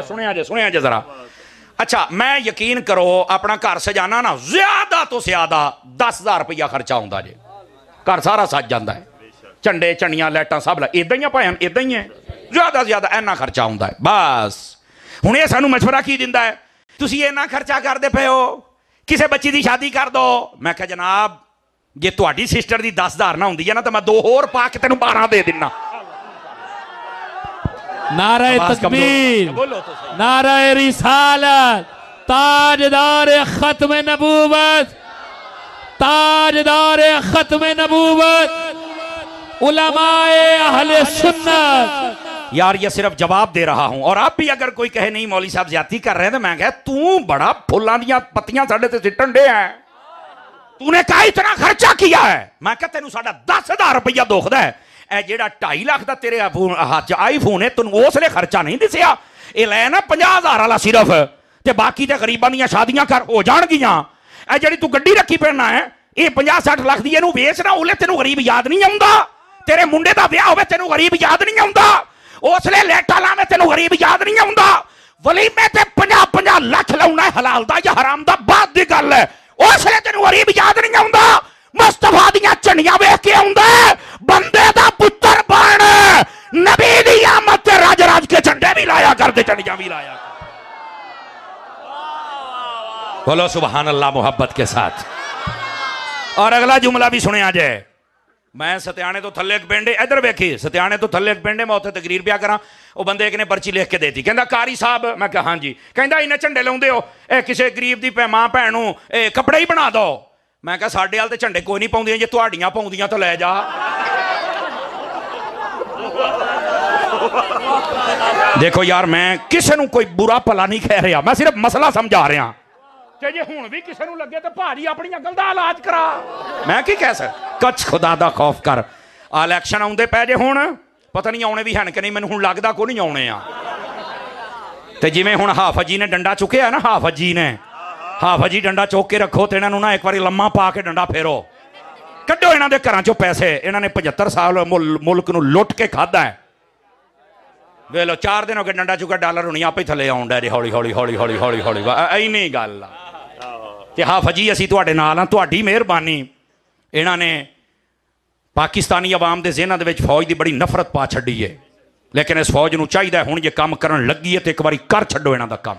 S1: सुने जे जरा। अच्छा मैं यकीन करो अपना घर सजाना ना ज्यादा तो ज्यादा 10,000 रुपया खर्चा आउंदा जे, घर सारा सज जाता है, झंडे झंडियां लाइटां सब इदां ही भाई इदां ही है, ज्यादा ज्यादा इन्ना खर्चा आउंदा है। बस हुण ये सानू मशवरा की दिंदा है, तुसीं इन्ना खर्चा करदे पे हो किसी बच्ची की शादी कर दो। मैं कहा जनाब जे तुहाडी सिस्टर की 10,000 ना हुंदी है ना तो मैं 2 होर पा के तेनू 12 दे दिना।
S3: नारे तकबीर,
S1: बोलो तो सही।
S3: नारे रिसालत, ताजदार खत्म नबूवत, ताजदार खत्म नबूवत, उलमाए अहले सुन्नत।
S1: यार ये सिर्फ जवाब दे रहा हूं, और आप भी अगर कोई कहे नहीं मौली साहब ज्यादती कर रहे हैं, तो मैं कह तू बड़ा फुल्लां दियां पत्तियां साडे ते सिट्टन दे है, तूने कहा इतना खर्चा किया है। मैं कह तेन साडा 10,000 रुपया दुखदा है, ए जेड़ा 2.5 लाख का तेरे हाथ च आईफोन है तेन उसले खर्चा नहीं दिसिया, ये लै ना 50,000 वाला सिर्फ, ते बाकी ते गरीबां दियां शादियां कर हो जाणगियां। ए जेड़ी तू गड्डी रखी फिरना है ये 50-60 लाख दी, इहनूं वेचना उले तेनू गरीब याद नहीं आउंदा, तेरे मुंडे दा ब्याह होवे तेनू गरीब याद नहीं आउंदा, उसले लेटा लावे तेनू गरीब याद नहीं आउंदा, वलीमे ते 50-50 लाख लाउना हलाल दा या हराम दा बाद दी गल है, उसले तेनू गरीब याद नहीं आउंदा, मुस्तफा दियां झंडियां वेख के आउंदा बंदे दा पुत्तर बन, नबी दी आमद ते राज राज के झंडे भी लाया कर, दे झंडियां भी लाया कर। बोलो सुभान अल्लाह मोहब्बत के साथ। और अगला जुमला भी सुने जाए, मैं सत्याने तो थले एक पिंड, इधर वेखी सत्याने तो थले एक पिंड, मैं उत्थे तकरीर पिया करा, वो बंदे एक ने पर्ची लिख के देती, कहता कारी साहब, मैं कहा हाँ जी, कहता इन्हें झंडे लाउंदे हो, किसी गरीब की मां भैन नूं कपड़े ही बना दो, मैं कहा साडे वाल ते झंडे कोई नहीं पाउंदियां, जे तुहाडियां पाउंदियां तो लै जा। देखो यार मैं किसी नूं कोई बुरा भला नहीं कह रहा, मैं सिर्फ मसला समझा रहा, जे हुण भी किसी नूं लगे तो भाजी अपनी अकल दा इलाज करा, मैं की कह सकदा। कच खुदा दा खौफ कर, इलैक्शन आउंदे पै जे हुण, पता नहीं आउणे भी हन कि नहीं, मैनूं हुण लगदा कोई नहीं आउणे आ, ते जिवें हुण हाफज जी ने डंडा चुकिया ना, हाफज जी ने, हाफज जी डंडा चुक के रखो ते इन्हां नूं ना एक बारी लम्मा पा के डंडा फेरो, कड्डो इन्हां दे घरां चों पैसे, इन्हां ने 75 साल मुल्क नूं लुट के खादा है, वे लो 4 दिन हो गए डंडा चुका, डॉलर हुणी आपे थले आउण डे हौली हौली हौली हौली हौली हौली, इन्नी गल आ। ते हाफज जी असीं तुहाडे नाल हां, तुहाडी मेहरबानी, इन्हां ने पाकिस्तानी अवाम दे ज़हनां दे विच फौज दी बड़ी नफरत पा छड्डी है, लेकिन इस फौज नूं चाहीदा हुण जे काम करन लगी है तो एक बारी कर छड्डो इन्हां दा काम।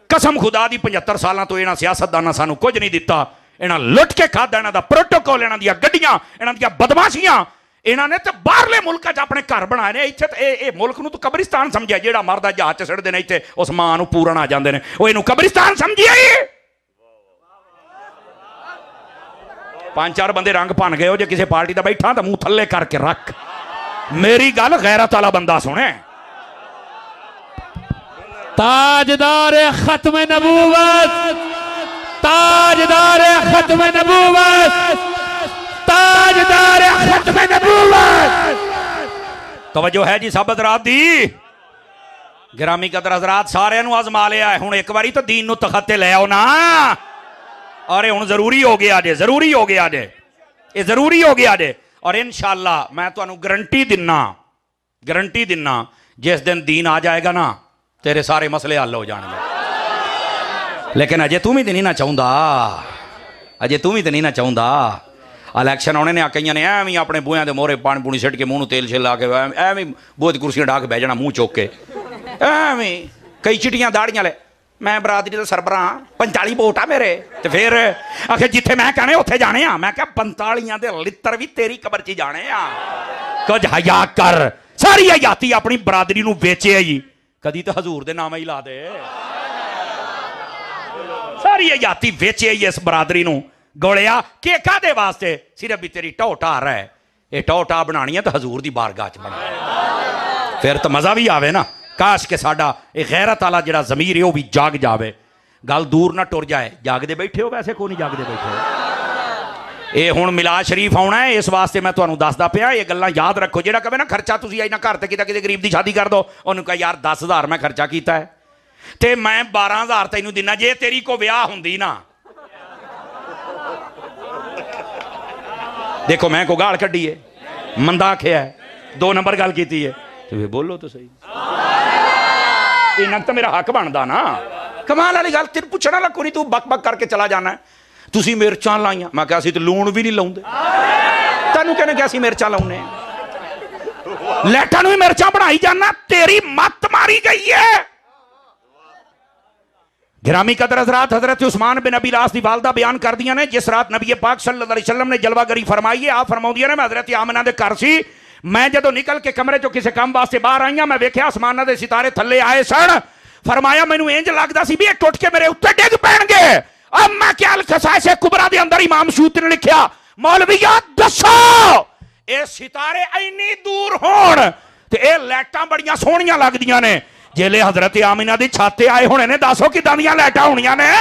S1: कसम खुदा दी 75 सालां तो इन्हां सियासतदानां सानूं कुछ नहीं दिता, इन्हां लुट के खादा, इन्हां दा प्रोटोकॉल, इन्हां दियां गड्डियां, इन्हां दियां बदमाशियां, इन्हां ने तो बाहरले मुल्कां च अपने घर बनाए ने, इत्थे ते मुल्क नूं तो कब्रिस्तान समझिया, जिहड़ा मरदा जहाज च सिੱਟਦੇ ਨੇ इत्थे उस मां नूं पूरन आ जांदे ने, ओह इहनूं कब्रिस्तान समझिया। 5-4 बंदे रंग भन गए हो, जे किसी पार्टी दा बैठा तो मुंह थल्ले करके रख, मेरी गल गैरत वाला बंदा सुने।
S3: ताजदार खत्म नबूवत, ताजदार खत्म नबूवत, ताजदार खत्म नबूवत।
S1: तवज्जो है जी सब हज़रात दी, गिरामी कदर हज़रात, सारे नूं आजमा लिया है, हुण एक बारी तो दीन नूं तखते ले आओ ना, अरे हुण जरूरी हो गया जे, जरूरी हो गया जे, ये जरूरी हो गया जे। और इंशाअल्लाह मैं तुहानूं गारंटी दिना, जिस दिन दीन आ जाएगा ना तेरे सारे मसले हल हो जाएंगे, लेकिन अजे तू भी तो नहीं ना चाहुंदा, अजे तू भी तो नहीं ना चाहुंदा। इलैक्शन आने ने कई ने एवं अपने बूहियां के मोहरे पानी पूनी सिट के मूँह तेल छिल ला के एवं बूहे कुर्सियां ढा के बह जाना, मुँह चुक के एवं कई चिट्टियां दाड़ियां ले, मैं बरादरी का सरबरा 45 वोट आ मेरे, तो फिर आखिर जिथे मैं कहने उत्थे जाने आ, मैं क्या 45 दे लित्र भी तेरी कबर च जाने आ, कुछ हया कर, सारी हयाती अपनी बरादरी नूं बेचे ही, कदी तो हजूर दे नाम ही ला दे, सारी हयाती बेचे ही इस बरादरी नूं, गोलिया के कादे वास्ते, सिर्फ भी तेरी टो टार है, ये टो टा बनानी है तो हजूर दी बारगाह च बना, फिर तो मजा भी आवे ना। काश के साडा ये गैरत वाला जिहड़ा ज़मीर है वह भी जाग जावे, गल दूर ना टुर जाए। जागदे बैठे हो, वैसे कोई नहीं जागदे बैठे हो, ये हुण मिलाद शरीफ आउणा है, इस वास्ते मैं तुहानूं दसदा पिया, ये गल्लां याद रखो। जिहड़ा कहे ना खर्चा तुसीं इन्ना घर ते कीता, किते गरीब दी शादी कर दो, उहनूं कह यार 10,000 मैं खर्चा कीता है ते मैं 12,000 तैनूं दिना, जे तेरी को विआह हुंदी ना, देखो मैं को गाल कड्डी है, मंदा आखिया है, 2 नंबर गल कीती है, तो बोलो तो सही, इन्ना तो मेरा हक बनता ना। कमाल वाली गल, तेरे पुछना ला कोई, तू बक बक करके चला जाना है, तुसी मिर्चां लाइया, मैं कहा तो लूण भी नहीं लाउंदे, तेनू कहने क्या मिर्चां लाउने, लैटां नूं भी मिर्चां बनाई जाना, तेरी मत मारी गई है। गिरामी कदर हज़रात, हज़रत उस्मान बिन अबी लास दी वालदा बयान कर दिया ने, जिस रात नबी पाक सल्लल्लाहु अलैहि वसल्लम ने जलवागरी फरमाई है, आप फरमाउंदियां ने मैं हज़रत आमना दे घर सी, मैं जदों निकल के कमरे चो किसी काम वास्ते बाहर आई हाँ, मैं वेख्या आसमानां दे सितारे थल्ले आए सन। फरमाया मैनू इंज लगदा सी भी ये टुट के मेरे उत्ते डिग पैणगे। अब मैं क्या खसाइसे कुबरा दे अंदर इमाम सूती ने लिखिया, मौलविया दसो ये सितारे इन्नी दूर होण ते ये लाइटां बड़ियां सोहणियां लगदियां ने, जेले हजरत आमिना दी छाते आए होने ने, दसो किदां दियां लाइटां होणियां ने।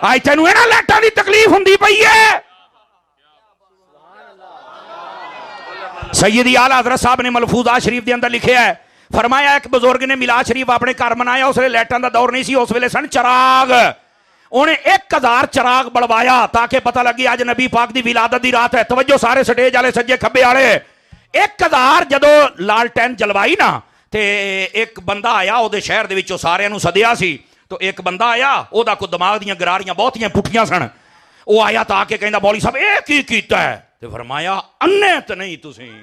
S1: आज तेनू इन्हां लाइटां दी तकलीफ हुंदी पई है। सैयदी आला हजरत साहब ने मलफूजा शरीफ के अंदर लिखे है, फरमाया एक बुजुर्ग ने मिलाद शरीफ अपने घर मनाया, उस वेले लाइटां दा दौर नहीं सी, उस वेले सन चराग। उन्हें 1000 चराग बलवाया ताकि पता लगे आज नबी पाक दी विलादत दी रात है। तवज्जो सारे स्टेज वाले सज्जे खब्बे वाले। 1000 जदों लालटेन जलवाई ना ते एक बंदा आया उहदे शहर दे विचों, सारियां नूं सदिया सी। तो एक बंदा आया, ओहदा कोई दिमाग दीयां गरारियां बहुतियां पुठियां सन। वो आया तो आके कहंदा मौलवी साहब ये की कीता है? ते फरमाया अन्ने तो नहीं तुसीं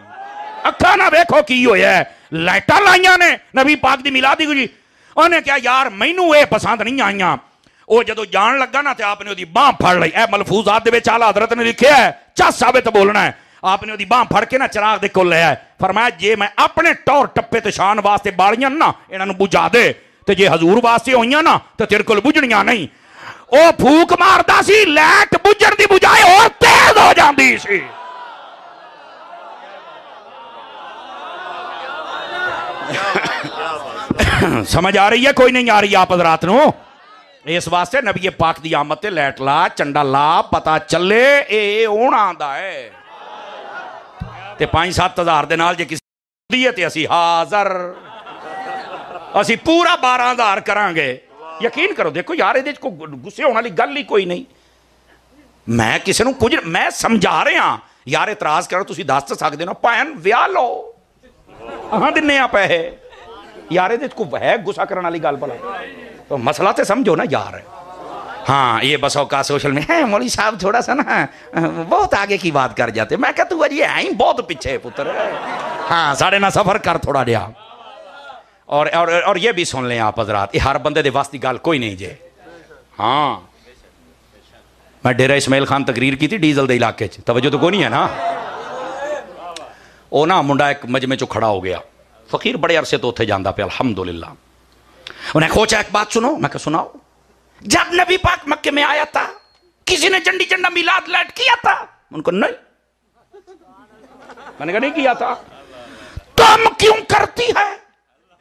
S1: अखा ना वेखो की होया है, लाइटां लाइयां ने नबी पाक दी मिलाद दी जी। उन्हें कहा यार मैनू ये पसंद नहीं आईयां। वो जदों जान लगा ना तो आपने उसकी बांह फड़ ली। ए मलफूजात दे विच आला हजरत ने लिखिया है, चस साबित बोलना है। आपने उसकी बांह फड़ के ना चराग दे कोल ले आए। फरमाया जे मैं अपने टौर टप्पे ते शान वास्ते बालियां ना इन्हां नूं बुझा दे, ते जे हजूर वास्ते होईयां ना तो तेरे कोल बुझणियां नहीं। ओ फूक मारदा सी, लाइट बुझण दी बजाए और तेज हो जांदी सी। समझ आ रही है कोई नहीं आ रही आप हजरात नूं? इस वास्ते नबी पाक दी आमद ते लाइट ला, चंडा ला, पता चले ए होना आंदा है। ते 5-7 हज़ार दे नाल जे किसी दी है ते असी हाज़र, असी पूरा 12,000 करांगे। यकीन करो, देखो यार ये गुस्से होने वाली गल ही कोई नहीं। मैं किसी नूं कुछ मैं समझा रहा यार, इतराज करो तुसीं दस सकदे हो भैन विआह लो अहां दिन्ने आ पैसे यार, ये है गुस्सा करने वाली गल भला? तो मसला तो समझो ना यार। हाँ ये बस औका सोशल में है मौलवी साहब थोड़ा सा ना बहुत आगे की बात कर जाते। मैं कहता तू अजी है ही बहुत पीछे पुत्र। हाँ साढ़े ना सफर कर थोड़ा जिहा। और ये भी सुन लें आप हजरात, ये हर बंदे दे वास दी गल कोई नहीं जे। हाँ मैं डेरा इस्माइल खान तकरीर की थी डीजल दे इलाके च, तवज्जो तो कोई नहीं है ना। वो ना मुंडा एक मजमे चो खड़ा हो गया, फकीर बड़े अरसे तो उत्थे जांदा पे अल्हम्दुलिल्लाह। उन्हें खोचा एक बात सुनो, मैं कहा सुनाओ। जब नबी पाक मक्के में आया था किसी ने झंडी झंडा मिलाद लाइट किया था? उनको नहीं, मैंने कहा नहीं किया था। तुम क्यों करती है?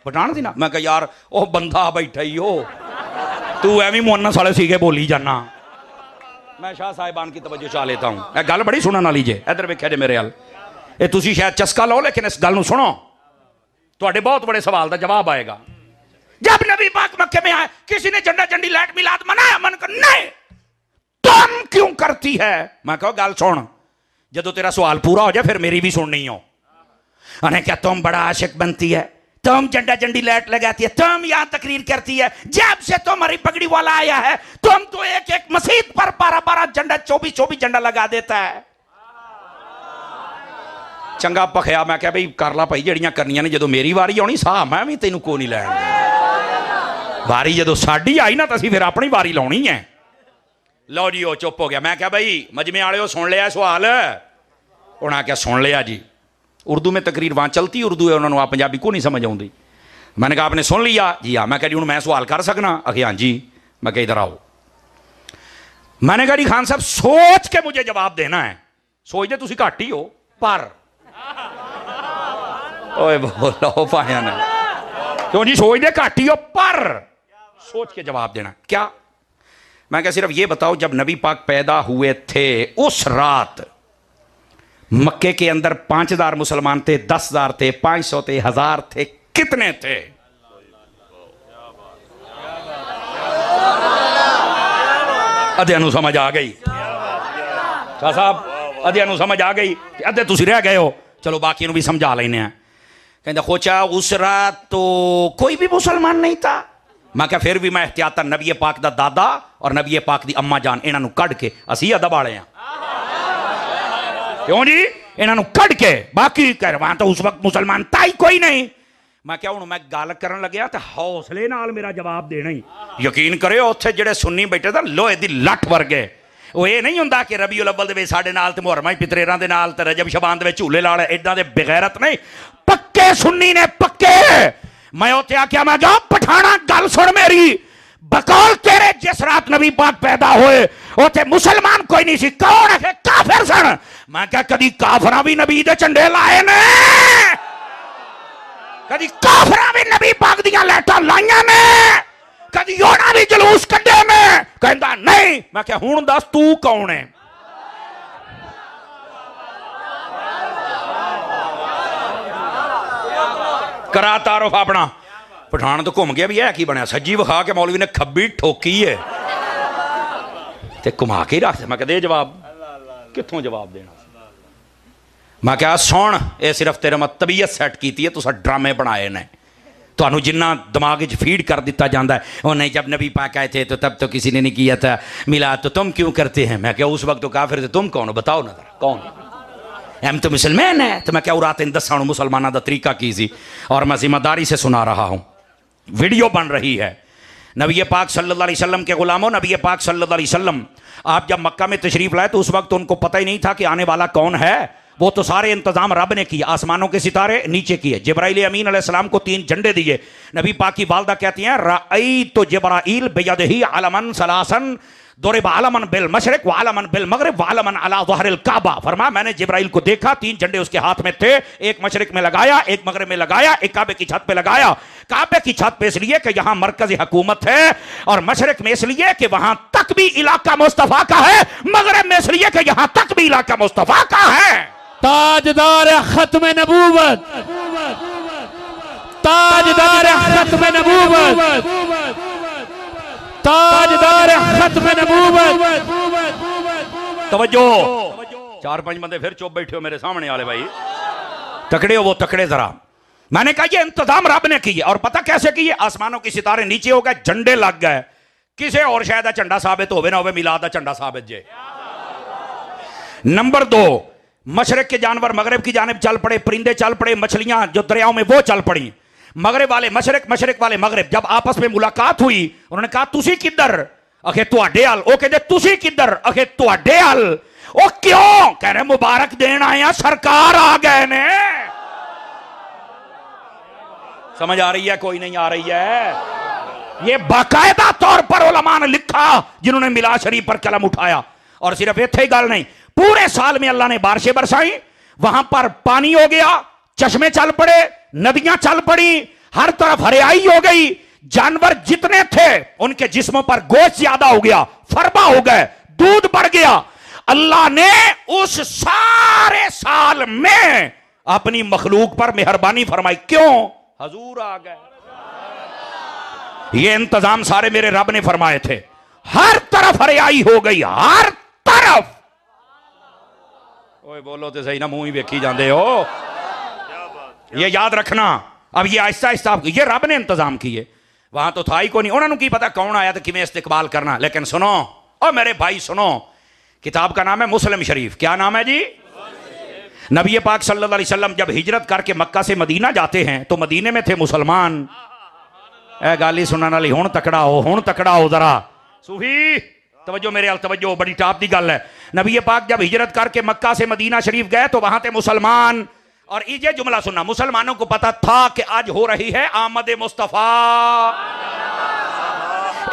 S1: बताना थी ना। मैं कहा यार ओ बंदा बैठा ही हो, तू एवं मुअन्नस वाले सीगे बोली जाना। मैं शाह साहिबान की तवज्जो चाह लेता हूं, गल बड़ी सुनने वाली जे। इधर वेख्या जे मेरे हाल, ये तुसी शायद चस्का लो लेकिन इस गल नूं सुनो, तुहाडे बहुत बड़े सवाल का जवाब आएगा। जब नबी पाक मक्के में आए किसी ने झंडा झंडी लाइट मिलाद मनाया? मन कर नहीं। तुम क्यों करती है? मैं कहो गल सुन, जदों तेरा सवाल पूरा हो जाए फिर मेरी भी सुननी हो। उन्हें क्या तुम बड़ा आशिक बनती है, तुम झंडा झंडी लाइट लगाती है, तुम यहां तकरीर करती है। जब से तुम्हारी पगड़ी वाला आया है तुम तो एक एक मस्जिद पर 12-12 झंडा 24-24 झंडा लगा देता है। चंगा भखया। मैं क्या भाई कर ला भाई जड़ियां करनियां ने, जदों मेरी वारी आनी साह मैं भी तेनू को नहीं लैण। वारी जदों साडी आई ना तो असीं फिर अपनी वारी लाउणी है। लो जी वो चुप हो गया। मैं क्या भाई मजमे वाले सुन लिया सवाल? उन्हें क्या सुन लिया जी। उर्दू में तकरीर वहाँ चलती उर्दू है, उन्होंने पंजाबी को नहीं समझ आती। मैंने कहा आपने सुन लिया जी? हाँ। मैं कह जी हूँ मैं सवाल कर सकना? आखिर हाँ जी। मैं कह इधर आओ। मैंने कहा जी खान साहब सोच के मुझे जवाब देना है। सोचते तुम घट ही हो पर ओए बोलो पाया ने क्यों जी सोचते घट ही हो पर सोच के जवाब देना। क्या? मैं क्या सिर्फ ये बताओ जब नबी पाक पैदा हुए थे उस रात मक्के के अंदर 5,000 मुसलमान थे, 10,000 थे, 500 थे, 1,000 थे, कितने थे? अध्यानु समझ आ गई शाह साहब, अध्यानु समझ आ गई। अद्धे तुसी रह गए हो, चलो बाकी भी समझा लेने। कहते खोचा उस रात तो कोई भी मुसलमान नहीं था। मैं क्या फिर भी मैं एहतियातन नबी पाक दा दादा और नबी पाक दी अम्मा जान इन्हां कढ़ के असी अदब वाले हैं। क्यों जी? इन्हां कढ़ के बाकी कर वहां तो उस वक्त मुसलमान था ही कोई नहीं। मैं क्या हूं मैं गल करन लग्या तो हौसले नाल मेरा जवाब देना ही। यकीन करो उत्थे जेड़े सुन्नी बैठे थे लोहे दी लठ वर्गे, ਉਹ ਇਹ ਨਹੀਂ ਹੁੰਦਾ ਕਿ ਰਬੀਉਲ ਅव्वल ਦੇ ਵਿੱਚ ਸਾਡੇ ਨਾਲ ਤੇ ਮੁਹਰਮਾਂ ਪਿਤਰੇਰਾਂ ਦੇ ਨਾਲ ਤੇ ਰਜਬ ਸ਼ਬਾਨ ਦੇ ਵਿੱਚ ਝੂਲੇ ਲਾ ਲੈ। ਇਦਾਂ ਦੇ ਬੇਗੈਰਤ ਨਹੀਂ, ਪੱਕੇ ਸੁन्नी ਨੇ ਪੱਕੇ। मैं उत्थे आख्या मैं कहा पठाना गल सुन मेरी, बकौल तेरे जिस रात नबी पाक पैदा होए उत्थे मुसलमान कोई नहीं सी, कौन है? काफिर सन। मैं क्या कदी काफरा भी नबी दे झंडे लाए ने? कदी काफरा भी नबी पाक दियां लैटां लाइयां ने? कदी ओना भी जलूस कड्डे ने? कहंदा नहीं। मैं क्या हुण दस तू कौन है? करा तारुफ अपना। पठान तो घूम गया भी है की बनया, सज्जी विखा के मौलवी ने खब्बी ठोकी है ते घुमा के रख। मैं कहते जवाब कित्थों जवाब देना? मैं क्या सुन, ये सिर्फ तेरे मैं तबीयत सैट की है, तुसा ड्रामे बनाए ने, तुहानू जिन्ना दिमाग फीड कर दिता जाता है। और नहीं जब नबी पाक आए थे तो तब तो किसी ने नहीं किया था मिलाद, तो तुम क्यों करते हैं? मैं क्या उस वक्त तो काफिर थे, तुम कौन हो बताओ ना जरा, कौन? हम तो मुसलमान है। तो मैं क्या रात इन दसा मुसलमानों का तरीका की सी और मैं जिम्मेदारी से सुना रहा हूँ। वीडियो बन रही है। नबी पाक सल्लल्लाहु अलैहि वसल्लम के गुलामों, नबी पाक सल्लल्लाहु अलैहि वसल्लम आप जब मक्का में तशरीफ लाए तो उस वक्त उनको पता ही नहीं था कि आने वाला कौन है। वो तो सारे इंतजाम रब ने किए, आसमानों के सितारे नीचे किए, जिब्राइल अमीन अलैहिस्सलाम को 3 झंडे दिए। नबी पाक की वालदा कहती हैं रअयतु जिब्राइल बियदिही अलमन सलासन दोरिब अलमन बिल मशरिक व अलमन बिल मगरिब व अलमन अला ज़हरिल काबा। फरमाया मैंने जिब्राइल को देखा, 3 झंडे उसके हाथ में थे, एक मशरिक में लगाया, एक मगरिब में लगाया, एक काबे की छत पे लगाया। काबे की छत पे इसलिए कि यहां मरकजी हुकूमत है, और मशरिक में इसलिए कि वहां तक भी इलाका मुस्तफा का है, मगरिब में इसलिए कि यहां तक भी इलाका मुस्तफा का है।
S3: ताजदार खत्म नबूवत, ताजदार खत्म नबूवत, ताजदार खत्म नबूवत।
S1: तवज्जो, 4-5 बंदे फिर चुप बैठे हो मेरे सामने वाले भाई, तकड़े हो वो तकड़े जरा। मैंने कहा ये इंतजाम रब ने किए, और पता कैसे किए? आसमानों के सितारे नीचे हो गए, झंडे लग गए। किसे और शायद झंडा साबित होवे ना होवे, मिलाद झंडा साबित जे। नंबर 2, मशरक के जानवर मगरिब की जानिब चल पड़े, परिंदे चल पड़े, मछलियां जो दरियाओं में वो चल पड़ी। मगरिब वाले मशरक, मशरक वाले मगरिब। जब आपस में मुलाकात हुई उन्होंने कहा तुसी किधर? अखे तुहाडे हल। ओ कहते तुसी किधर? अखे तुहाडे हल। ओ क्यों? कह रहे मुबारक देन आए हैं, सरकार आ गए ने। समझ आ रही है? कोई नहीं आ रही है? ये बाकायदा तौर पर उलमा ने लिखा जिन्होंने मिलाद शरीफ पर कलम उठाया। और सिर्फ इत्थे ही गल नहीं, पूरे साल में अल्लाह ने बारिशें बरसाई, वहां पर पानी हो गया, चश्मे चल पड़े, नदियां चल पड़ी, हर तरफ हरियाई हो गई। जानवर जितने थे उनके जिस्मों पर गोश्त ज्यादा हो गया, फरबा हो गए, दूध बढ़ गया। अल्लाह ने उस सारे साल में अपनी मखलूक पर मेहरबानी फरमाई। क्यों? हजूर आ गए। ये इंतजाम सारे मेरे रब ने फरमाए थे। हर तरफ हरियाई हो गई, हर तरफ। ओए बोलो तो सही ना, मुंह ही वेखी जाते हो। ये याद रखना। अब ये आहिस्ता आहिस्ता ये रब ने इंतजाम किए, वहां तो था ही को नहीं। उन्होंने की पता कौन आया तो किमें इस्तेकबाल करना। लेकिन सुनो और मेरे भाई सुनो, किताब का नाम है मुस्लिम शरीफ। क्या नाम है जी? नबी पाक सल्लल्लाहु अलैहि वसल्लम जब हिजरत करके मक्का से मदीना जाते हैं तो मदीने में थे मुसलमान। ए गाली सुनने वाली हुण तकड़ा हो, हुण तकड़ा हो जरा। सूफी तवज्जो मेरे अल तवज्जो, बड़ी टाप की गल है। नबी पाक जब हिजरत करके मक्का से मदीना शरीफ गए तो वहां थे मुसलमान। और ये जुमला सुनना, मुसलमानों को पता था कि आज हो रही है आमद मुस्तफा।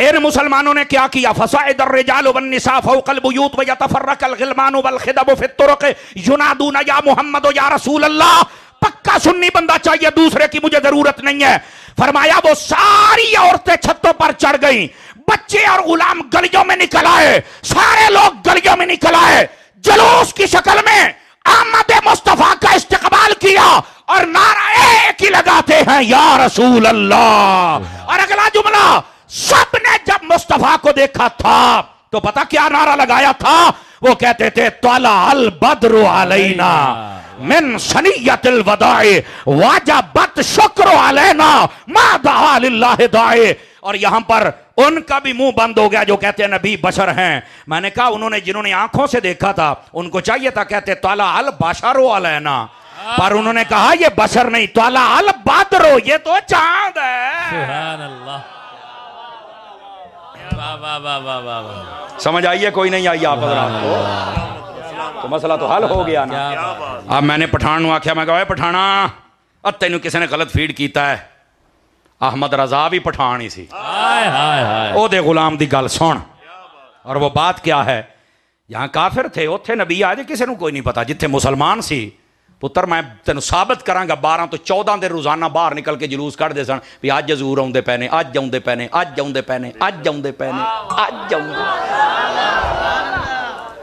S1: इन मुसलमानों ने क्या किया? फसाइदर रिजाल वन्निसा फौकल बुयूत व यतफर्रकल गिलमान वल खिदब फि तुरुक युनादूना या मोहम्मद या रसूल अल्लाह। पक्का सुन्नी बंदा चाहिए, दूसरे की मुझे जरूरत नहीं है। फरमाया वो सारी औरतें छतों पर चढ़ गईं, बच्चे और गुलाम गलियों में निकल आए, सारे लोग गलियों में निकल आए, जुलूस की शक्ल में आमद मुस्तफा का इस्तेकबाल किया और नारा एक ही लगाते हैं, या रसूल अल्लाह। और अगला जुमला, सबने जब मुस्तफा को देखा था तो पता क्या नारा लगाया था? वो कहते थे तला अल बद्रु अलैना मिन सनियतिल वदाए वाजबत शुक्र अलैना मा दआ लिल्लाहि दाए। और यहां पर उनका भी मुंह बंद हो गया जो कहते हैं नबी बशर हैं। मैंने कहा उन्होंने जिन्होंने आंखों से देखा था उनको चाहिए था कहते तला अल बशरो अलैना, पर उन्होंने कहा ये बशर नहीं, तला अल बद्रो, ये तो चांद है।
S3: सुभान अल्लाह।
S1: समझ आई है कोई नहीं आई आप हज़रात को? तो मसला तो हल हो गया ना। अब मैंने पठान आख्या, मैं कहा पठाना तेन किसी ने गलत फीड किया है। अहमद रजा भी पठान ही सी, ओदे गुलाम दी गल सुन। और वो बात क्या है, यहाँ काफिर थे उत्थे नबी आज किसी को कोई नहीं पता। जिथे मुसलमान सी पुत्र मैं तेन साबित करांगा 12 तो 14 दिन रोजाना बाहर निकल के जलूस कढ़ते सन भी अज हजूर आउंदे पे ने, अज आउंदे पे ने, अज आउंदे पे ने, अज आउंदे पे ने, अज आउंदे।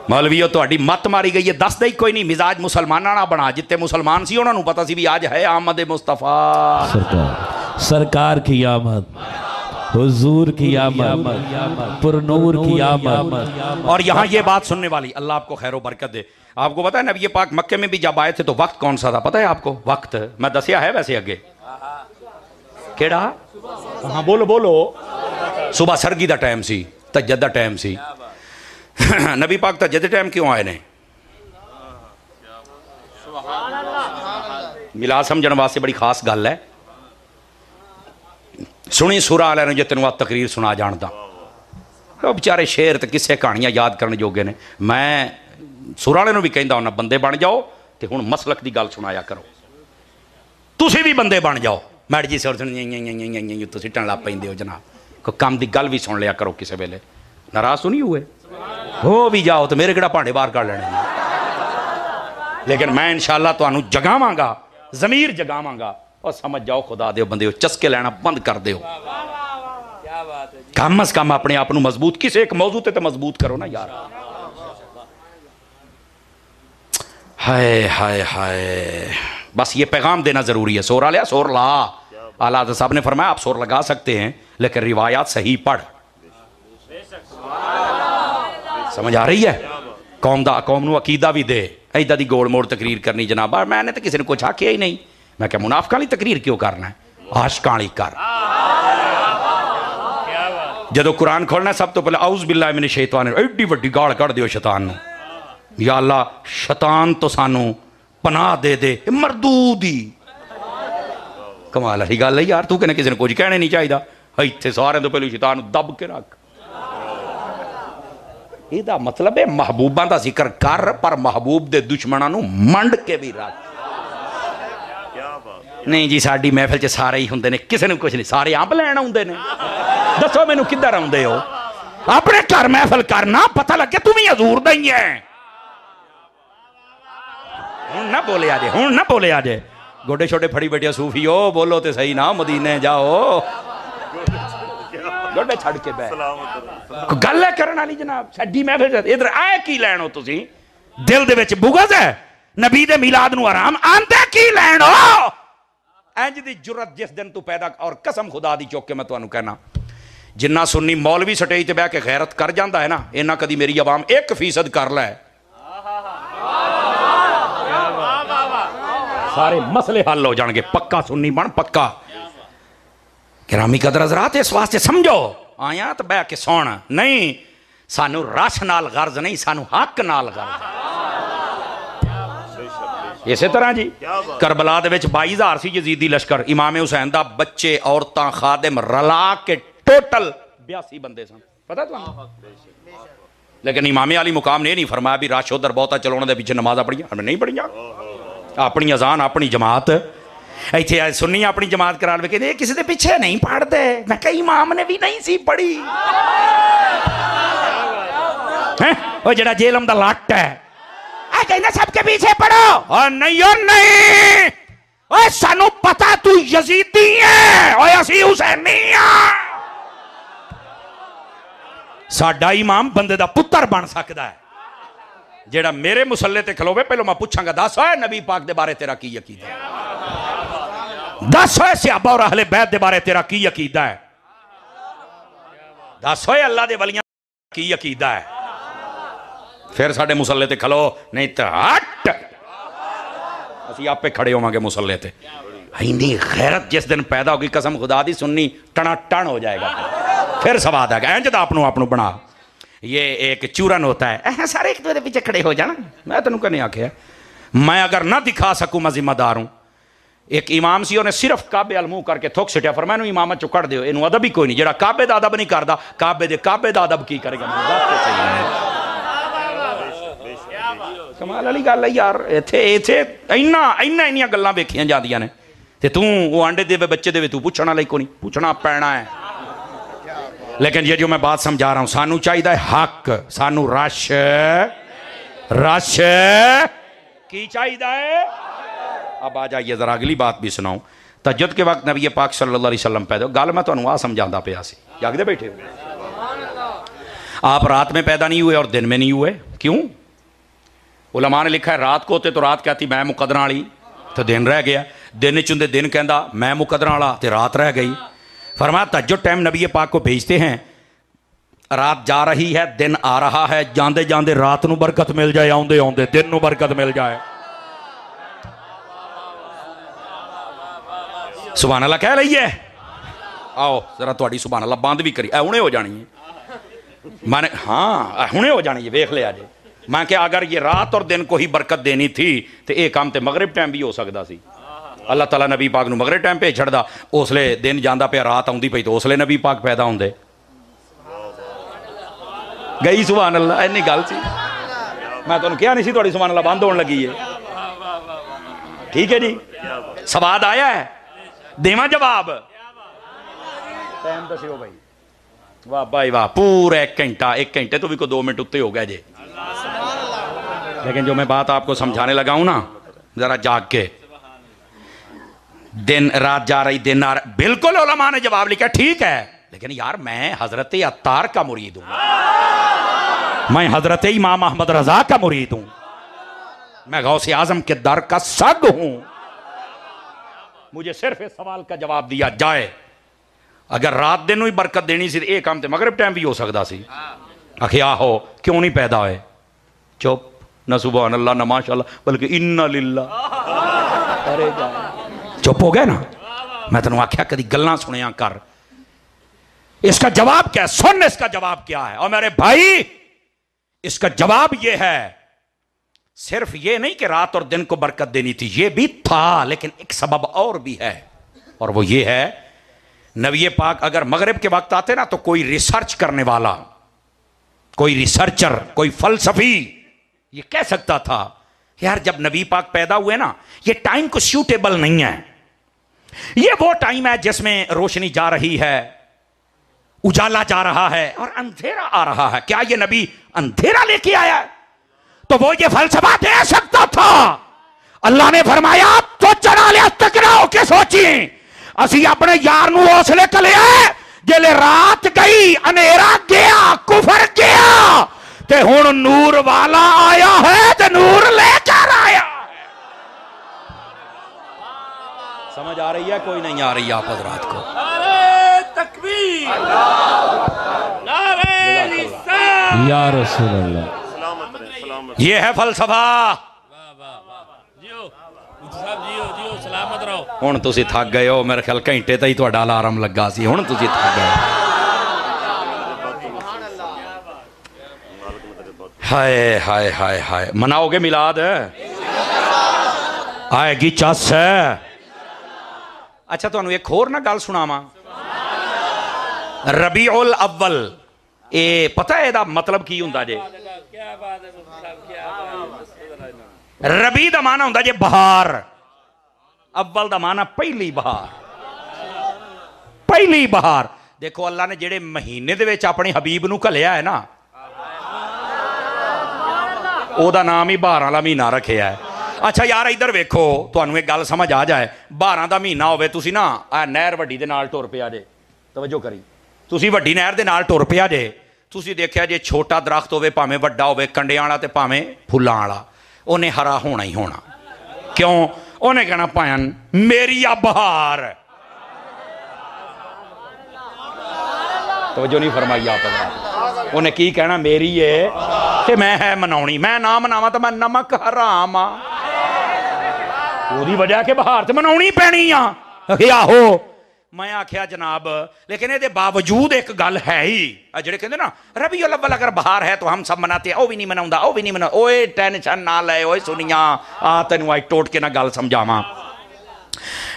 S1: मौलवीओ तुहाडी मत मारी गई है, दसदा ही कोई नहीं। मिजाज मुसलमाना ना बना, जिते मुसलमान सी उन्होंने पता सी भी आज है आमद मुस्तफा
S3: सरकार की आमद, हुजूर की आमद, पुरनूर की आमद।
S1: और यहाँ ये बात सुनने वाली, अल्लाह आपको खैर बरकत दे। आपको पता है नबी पाक मक्के में भी जब आए थे तो वक्त कौन सा था पता है आपको? वक्त मैं दसिया है वैसे अगे केड़ा? हाँ बोलो बोलो। सुबह सरगी का टाइम सी, तजद का टाइम सी। नबी पाक तजद टाइम क्यों आए ने? मिला समझने वास्ते बड़ी खास गल है। सुनी सूरा वाले ने जो तेन आ तकरीर सुना जानता, तो बेचारे शेर तो किस्से कहानियां याद करने जोगे ने। मैं सूरा वाले भी कहता हूं बंदे बन जाओ तो हुण मसलक की गल सुनाया करो, तुसी भी बंदे बन जाओ। मैड जी सर सिटन लग पेंदे हो जनाब, कोई काम की गल भी सुन लिया करो। किसी वेले नाराज तो नहीं हुए हो भी जाओ तो मेरे किहड़ा भांडे बाहर कर लेने। लेकिन मैं इंशाअल्लाह तुहानू जगावांगा, ज़मीर जगावांगा। और समझ जाओ खुदा दे बंदे हो, चस्के लेना बंद कर दो। कम अज कम अपने आप को मजबूत किसी एक मौजू ते मजबूत करो ना यार। हाय हाय हाय, बस ये पैगाम देना जरूरी है। सोर लिया, सोर ला। आला साहब ने फरमाया आप सोर लगा सकते हैं लेकिन रिवायात सही पढ़। समझ आ रही है? कौम नू अकीदा भी दे। इदा दी गोल मोड़ तकरीर करनी जनाब, मैंने तो किसी ने कुछ आखिया ही नहीं। मैं क्या मुनाफिकां वाली तकरीर क्यों करना है? आशिकां वाली कर। जदों कुरान खोलना सब तो पहले औज़ बिल्लाहि मिनश शैतान, एड्डी वड्डी गाल कढ़ दिओ शैतान नूं। या अल्लाह शैतान तो सानू पनाह दे दे, मरदूद ही। कमाल वाली गल है यार, तू कहने किसी ने कुछ कहना नहीं चाहिए। इत्थे सारे तो पहले शैतान दब के रख। ਇਹਦਾ मतलब है महबूबा का जिक्र कर पर महबूब के दुश्मनों नूं मंड के भी रख। नहीं जी साडी महफिल च सारे ही हुंदे ने, किसी ने कुछ नहीं, सारे अंब लैण आउंदे ने। दसो मैनू किधर आउंदे हो? अपने घर महफिल करना, पता लगे तू भी हजूर दा ही है। हुण ना बोले आजे, हुण ना बोले आजे। गोडे छोटे फड़ी बैठे सूफी हो, बोलो तो सही ना, मदीने जाओ गोडे छड़ के बह। गल है करने वाली जनाब, साडी महफिल इधर आए की लैण हो तुसीं? दिल दे विच बुग़ज़ है, नबी दे मिलाद नूं आराम आंदे की लैण हो? इंज दी जुरत जिस दिन तू पैदा, और कसम खुदा दी चुक के मैं तुहानू कहना, जिन्ना सुन्नी मौलवी स्टेज ते बह के गैरत कर जाता है ना, इन्ना कदी मेरी आवाम 1% कर लै, सारे मसले हल हो जाएंगे। पक्का सुन्नी बन, पक्का। गिरामी कदर हज़रात, इस वास्ते समझो आया तो बह के सुन। नहीं सानू रश नाल गर्ज नहीं, सानू हक नाल गर्ज। इस तरह जी करबला दे विच 22,000 सी यजीदी लश्कर, इमाम हुसैन दा बच्चे औरतां खादिम रला के टोटल 82 बंदे सन, पता तुहानू? लेकिन इमामे अली मुकाम ने नहीं फरमाया भी रश उधर बहुता चलो उन्हां दे पीछे नमाज़ां पढ़ियां, नहीं पढ़ियां। अपनी अजान अपनी जमात, इत्थे सुन्नी अपनी जमात करा ले, कहते किसी के पीछे नहीं पढ़ते। मैं कहा इमाम ने भी नहीं सी पढ़ी। वो जड़ा जेलम दा लट है, कहना सबके पीछे पढ़ो। और नहीं और नहीं, ओए सानू पता तू यजीदी है, ओए असी हुसैनी हां। साडा इमाम बंदे दा पुत्र बन सकता है जेड़ा मेरे मुसल्ले ते खलोवे। पहलो मैं पूछांगा, दस होए नबी पाक दे बारे तेरा की अकीदा है? दस होए सहाबा और अहले बैत दे बारे तेरा की अकीदा है? दस होए अल्लाह दे वलियां की अकीदा है? फिर साडे मुसल्ले ते खलो, नहीं तो हट असी आपे खड़े होवांगे मुसल्ले ते। इन्नी गैरत जिस दिन पैदा होगी, कसम खुदा दी सुन्नी टना टन हो जाएगा। फिर सवाद आएगा, इंज दा अपनों अपनों बना। ये एक चूरन होता है, सारे एक दूसरे पीछे खड़े हो जाना। मैं तेन कहने आख्या, मैं अगर ना दिखा सकूं मैं जिम्मेदार हूं। एक इमाम सी उन्हें सिर्फ काबे अल मूँह करके थुक सिटिया, फरमाया इन्हू इमामत चो कढ़ दिओ, इन्हू अदब ही कोई नहीं, जेड़ा काबे दा अदब नहीं करदा काबे दा अदब की करेगा। कमाल वाली गल है यार, इत्थे इत्थे इन्नियां गल्लां वेखियां जांदियां ने ते तू वो आंडे देवे बच्चे देवे तू पूछण वाला ही कोई नहीं, पूछना पैना है। लेकिन ये जो मैं बात समझा रहा हूं, सानू चाहिए हक, सानू रश की चाहिए। अब आ जाइए जरा अगली बात भी सुनाऊं। तहज्जुद के वक्त नबी पाक सल्लल्लाहु अलैहि वसल्लम पैदा, गल मैं तुहानू आ समझाता पिया सी, जागदे बैठे हो। आप रात में पैदा नहीं हुए और दिन में नहीं हुए, क्यों? उलमा ने लिखा है रात को होते तो रात कहती मैं मुकदरा वाली, तो दिन रह गया, दिन चुंदे दिन कहता मैं मुकदरा वाला, तो रात रह गई। फरमाया तहज्जुद टाइम नबी पाक को भेजते हैं, रात जा रही है दिन आ रहा है, जांदे जांदे रात नू बरकत मिल जाए, आउंदे आउंदे दिन नू बरकत मिल जाए। सुभान अल्लाह कह रही है। आओ जरा थोड़ी सुभान अल्लाह बंद भी करी, हुणे हो जानी है मैंने, हाँ हुणे हो जानी है, वेख लिया जे। मैं क्या अगर ये रात और दिन को ही बरकत देनी थी तो यह काम तो मगरिब टाइम भी हो सकता सी। अल्लाह ताला नबी पाक नू मगरिब टाइम भेज छड़दा, उसले दिन जांदा पिया रात आउंदी पई तो उसले नबी पाक पैदा होंदे। गई सुभान अल्लाह, इन्नी गल सी। मैं तुहानू कहा नहीं सी थोड़ी सुभान अल्लाह बंद होने लगी है। ठीक है जी, सवाद आया है, देवा जवाब? टाइम दस्यो भाई। वाह भाई वाह, पूरा एक घंटे तो भी को 2 मिनट उत्ते हो गया जे। लेकिन जो मैं बात आपको समझाने लगा हूं ना, जरा जाग के, दिन रात जा रही दिन आ रहा, बिल्कुल उलमा ने जवाब लिखा ठीक है, लेकिन यार मैं हजरत अत्तार का मुरीद हूं, मैं हजरत इमाम अहमद रजा का मुरीद हूं, मैं गौसे आजम के दर का सग हूं। मुझे सिर्फ इस सवाल का जवाब दिया जाए, अगर रात दिन ही बरकत देनी सी ये काम तो मगरिब टाइम भी हो सकता सी। आखिया हो क्यों नहीं पैदा होए? चुप, न सुभान अल्लाह न माशाअल्लाह, बल्कि इन्ना लिल्लाह। अरे चुप हो गए ना। मैं तेन आख्या कदी गल्लां सुनिया कर, इसका जवाब क्या है? सुन इसका जवाब क्या है। और मेरे भाई इसका जवाब यह है, सिर्फ ये नहीं कि रात और दिन को बरकत देनी थी, ये भी था, लेकिन एक सबब और भी है, और वो ये है नबी पाक अगर मगरिब के वक्त आते ना तो कोई रिसर्च करने वाला, कोई रिसर्चर, कोई फलसफी ये कह सकता था यार जब नबी पाक पैदा हुए ना ये टाइम को सूटेबल नहीं है, ये वो टाइम है जिसमें रोशनी जा रही है, उजाला जा रहा है और अंधेरा आ रहा है। क्या ये नबी अंधेरा लेके आया है? तो वो ये फलसफा दे सकता था। अल्लाह ने फरमाया तो चढ़ा लिया तकराओ के सोची असी अपने यार नू हौसले कले जेले रात गई अंधेरा गया कुफर गया ते हुण नूर वाला आया है ते नूर लेकर आया है। समझ आ रही है? कोई नहीं आ रही है आप हजरात को?
S2: नारे तकबीर, नारे रिसालत,
S3: या रसूल अल्लाह।
S1: ये है फलसफा। हुण तुसीं थक गए हो, मेरे ख्याल घंटे तक ही तुहाडा अलार्म लगा सी, हुण तुसीं थक गए। हाय हाय हाय हाय, मनाओगे मिलाद? आएगी चस है। अच्छा तुहानू एक होर ना गल सुनावां, रबीउल अव्वल, ये पता है ਇਹਦਾ मतलब की हुंदा जे? रबी दा माना हुंदा जे बहार, अव्वल दा माना पहली बहार, पहली बहार। देखो अल्लाह ने जेड़े महीने दे विच अपने हबीब नू घलिया है ना, ओदा नाम ही बहार वाला महीना रखिया है। अच्छा यार इधर वेखो, तुहानू एक गल समझ आ जाए, बहारां दा महीना होवे, तुसी ना आ नहर वड्डी दे नाल टुर पिया जे, तवज्जो करी, तुसी वड्डी नहर दे नाल टुर पिया जे, तुसी देखिया जे छोटा दरख्त होवे भावें वड्डा होवे कंडियां वाला ते भावें फुल्लां वाला, उन्हें हरा होना ही होना। क्यों? उन्हें कहना भैन मेरी आ बहार। तवज्जो नहीं फरमाई आप? उन्हें की कहना मेरी है कि मैं है मनाउणी, मैं ना मनावा तो मैं नमक हराम आ, ओदी वजह के बहार ते मनाउणी पैनी आ। आहो मैं आख्या जनाब, लेकिन ये बावजूद एक गल है ही, जेड़े कहते ना रबीउल अव्वल अगर बहार है तो हम सब मनाते हैं, वो भी नहीं मनाउंदा, वो भी नहीं मना। ओए टेंशन ना ले, ओए सुनिया आ तेनू आई टोट के ना गल समझावां।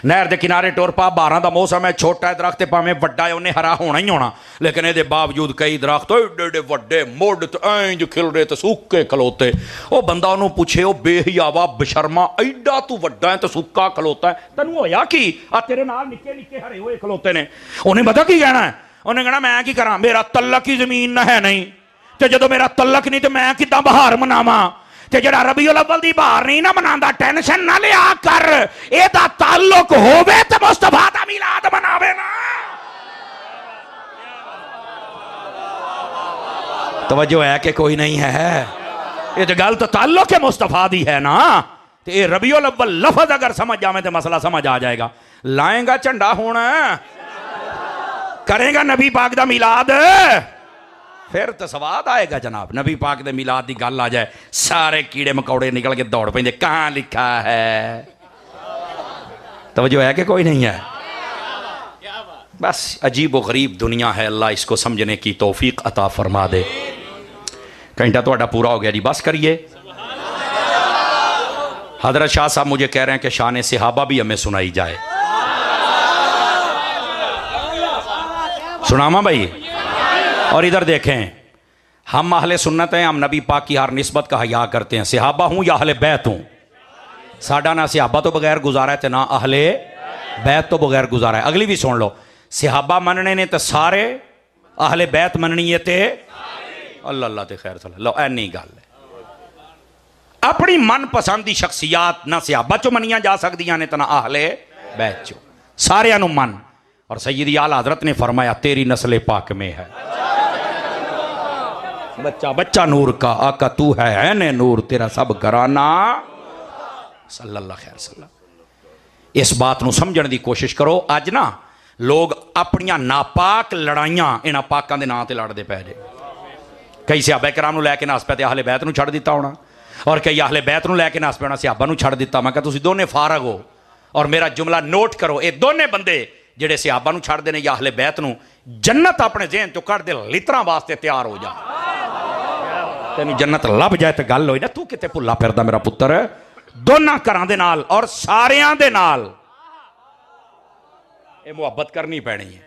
S1: नहर के किनारे टुर पा, 12 का मौसम है, छोटा है दरख्त भावें वड्डा है उन्हें हरा होना ही होना, लेकिन ये बावजूद कई दरख्त एडे एडे वड्डे मुड इंज खिलरे तो सुक्के खलोते। वो बंदा उन्होंने पूछे, वो बेहियावा बशर्मा एडा तू वड्डा है तो सुक्का खलोता है, तेन होया कि आ तेरे नाल निक्के निक्के हरे हुए खलोते ने। उन्हें पता की कहना है, उन्हें कहना मैं की करा, मेरा तलक ही जमीन है नहीं, तो जो मेरा तलक नहीं तो मैं किदा बहार मनावा, ते जड़ा रबीउल अव्वल दी बहार नहीं ना मनांदा, टेंशन ना लिया कर, एदा ताल्लुक होवे ते मुस्तफा दा मिलाद मनावे ना। तवज्जो है कि कोई नहीं है? ये तो गल तो ताल्लुक है मुस्तफा दी है ना। ते ये रबीउल अव्वल लफ्ज अगर समझ जावे तो मसला समझ आ जाएगा। लाएगा झंडा होना, करेगा नबी पाक दा मिलाद, फिर तो स्वाद आएगा जनाब। नबी पाक दे मिलाद की गल आ जाए, सारे कीड़े मकौड़े निकल के दौड़ पेंदे, कहाँ लिखा है? तवज्जो है कि कोई नहीं है? बस अजीब व गरीब दुनिया है, अल्लाह इसको समझने की तौफीक अता फरमा दे। घंटा तो पूरा हो गया जी, बस करिए। हजरत शाह साहब मुझे कह रहे हैं कि शान सहाबा भी हमें सुनाई जाए। सुनामा भाई? और इधर देखें, हम अहले सुन्नत हैं, हम नबी पाक की हर निस्बत का हया करते हैं, सहाबा हूं या अहले बैत हूं। साडा ना सहाबा तो बगैर गुजारा है, तो ना अहले बैत तो बगैर गुजारा है। अगली भी सुन लो, सहाबा मनने ने तो सारे, अहले बैत मननी है ते अल्लाह अल्लाह ते खैर सला। लो ऐनी गल है, अपनी मनपसंद की शख्सियत ना सहाबा चो मनिया जा सकदियां ने, तो ना अहले बैत चो, सारियां नू मन। और सैयदी आला हजरत ने फरमाया, तेरी नस्ल पाक में है बच्चा बच्चा नूर का, आका तू है ने नूर, तेरा सब घराना सल्लल्लाहु अलैहि वसल्लम। इस बात को समझने की कोशिश करो। अज ना लोग अपनियां नापाक लड़ाइयां इन्हां पाकां दे नां ते लड़दे पै जे। कई सहाबा कराम नूं लैके नस पे ते अहले बैत नूं छड़ दिता होना, और कई अहले बैत नूं लैके नस पे होना सहाबा नूं छड़ दिता। मैं कहा तुसीं दोने फारग हो, और मेरा जुमला नोट करो, ये दोने बंदे जेड़े सहाबा नूं छड़दे ने या अहले बैत नूं, जन्नत अपने ज़हन चों कढ दे, लितरां वास्ते तैयार हो जा। तेनू जन्नत लभ जाए तो गल होई ना, तू किते भुला फिरदा मेरा पुत्र। दोनों घरां दे नाल और सारियां दे नाल ये मुहब्बत करनी पैनी है।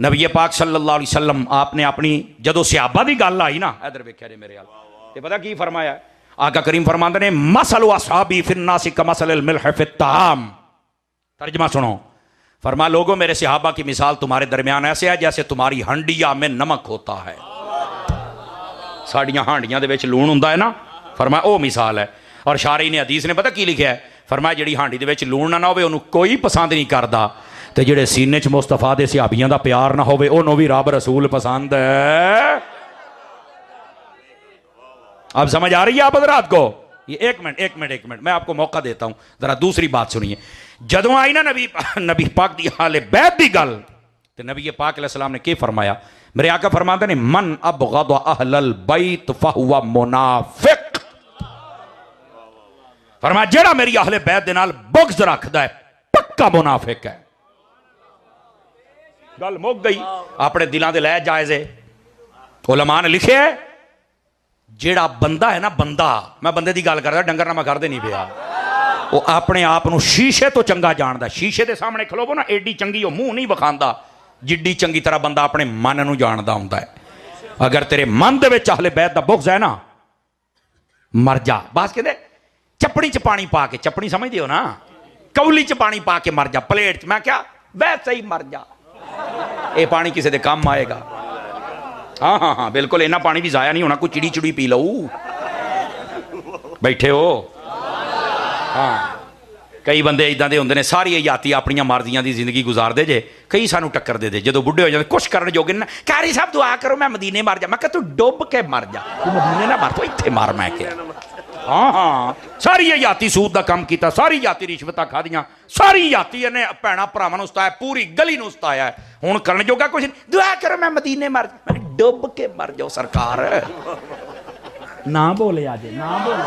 S1: नबी पाक सल्लल्लाहु अलैहि वसल्लम आपने अपनी जदों सहाबा दी गल आई ना, इधर वेख्या जे मेरे हाल, ते पता की फरमाया? आका करीम फरमांदे ने, मसलु असहाबी फिन्नासी कमसलिल मिल्ह फित ताम। तर्जमा सुनो, फरमा लोगों मेरे सहाबा की मिसाल तुम्हारे दरमियान ऐसे है जैसे तुम्हारी हंडिया में नमक होता है। साड़ियां हांडियां दे विच लूण हुंदा है ना, फरमाया ओ मिसाल है। और शारी ने हदीस ने पता की लिखा है? फरमाया जिहड़ी हांडी दे विच लूण ना होवे उहनूं कोई पसंद नहीं करदा, ते जिहड़े सीने च मुस्तफा दे सहाबियां दा प्यार ना होवे उहनूं भी रब रसूल पसंद है। अब समझ आ रही है आप हज़रात को? ये एक मिनट मैं आपको मौका देता हूं, जरा दूसरी बात सुनिए। जदों आई ना नबी पाक दी हाले बैत दी गल, ते नबी पाक अलैहि सलाम ने क्या फरमाया? मेरे आका फरमाते ने, मन अबगद अहलल बैत फहुवा मुनाफिक। फरमाया जेड़ा मेरी अहले बैत दे नाल बुग़्ज़ रखदा है पक्का मुनाफिक है। गल मुक गई। अपने दिलों दे लै जायज़े। उलमा ने लिखे है, जेड़ा बंदा है ना, बंदा, मैं बंदे की गल करदा, डंगर ना मैं करदे नहीं पिया, वो अपने आप को शीशे तो चंगा जानदा। शीशे के सामने खलोवो ना, एडी चंगी वो मुंह नहीं विखांदा जिड्डी चंगी तरह बंदा अपने मन नूं जानदा हुंदा है। अगर तेरे मन दे विच अहले बैत दा बुग़्ज़ है ना, मर जा। बस कहते चपड़ी च पानी पा के, चपड़ी समझदे हो ना, कौली च पानी पा के मर जा, प्लेट च। मैं क्या वैसे ही मर जा, ये पानी किसी दे काम आएगा। हाँ हाँ हाँ बिल्कुल, इन्ना पानी भी जाया नहीं होना, कोई चिड़ी चुड़ी पी लो। बैठे हो? हाँ, कई बंदे इदां दे हुंदे ने, सारी हयाती अपनी मर्जियां की जिंदगी गुजारते जे। कई सानू टक्कर दे जो बुढ़े हो जाते कुछ करने जोगे ना, कारी साहब दुआ करो मैं मदीने मर जा। मैं कहा तू डुब के मर जा, तू मदीने ना मर, तू इत्थे मर। मैं क्या हाँ हाँ, सारी हयाती सूद का काम किया, सारी हयाती रिश्वत खादियां, सारी हयाती इन्हें भैणा भरावां नूं सताया, पूरी गली नूं सताया है। हुण करन जोगा कुछ नहीं, दुआ करो मैं मदीने मर जा। मैं डुब के मर जाओ सरकार। ना बोले आज, ना बोले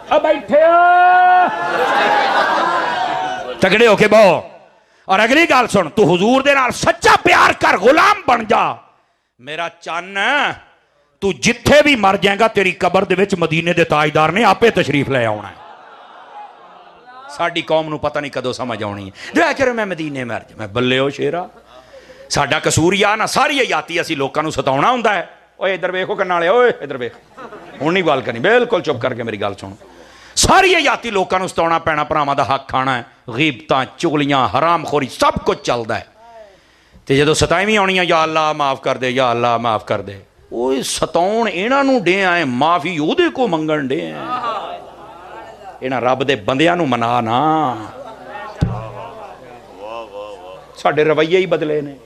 S1: अब बैठे तगड़े होके बहो। और अगली गल सुन, तू हुजूर दे नाल सच्चा प्यार कर, गुलाम बन जा। मेरा चन्न, तू तू जिथे भी मर जाएगा तेरी कबर दे विच मदीने दे ताजदार ने आपे तशरीफ ले आना है। साडी कौम नूं पता नहीं कदों समझ आनी है। जो कह मैं मदीने मर जा, मैं बल्ले हो शेरा, साडा कसूर ही आ ना सारी हयाती असीं लोकां नूं सताउणा हुंदा है। ओए इधर वेखो कन्नाले, ओए इधर वेख, हुण नहीं गल करनी, बिल्कुल चुप करके मेरी गल सुनो। सारी हयाती लोकां नूं सताउणा पैना, भरावां दा हक खाना है, गीबतां चुगलियां हरामखोरी सब कुछ चलदा है। ते जदों सताईवीं आउणी या अल्लाह माफ़ कर दे, या अल्लाह माफ़ कर दे, ओए सताउण इन्हां नूं डे आए, माफ़ी ओहदे को मंगण डे आए। इन्हां रब दे बंदियां नूं मना ना, साडे रवैये ही बदले ने।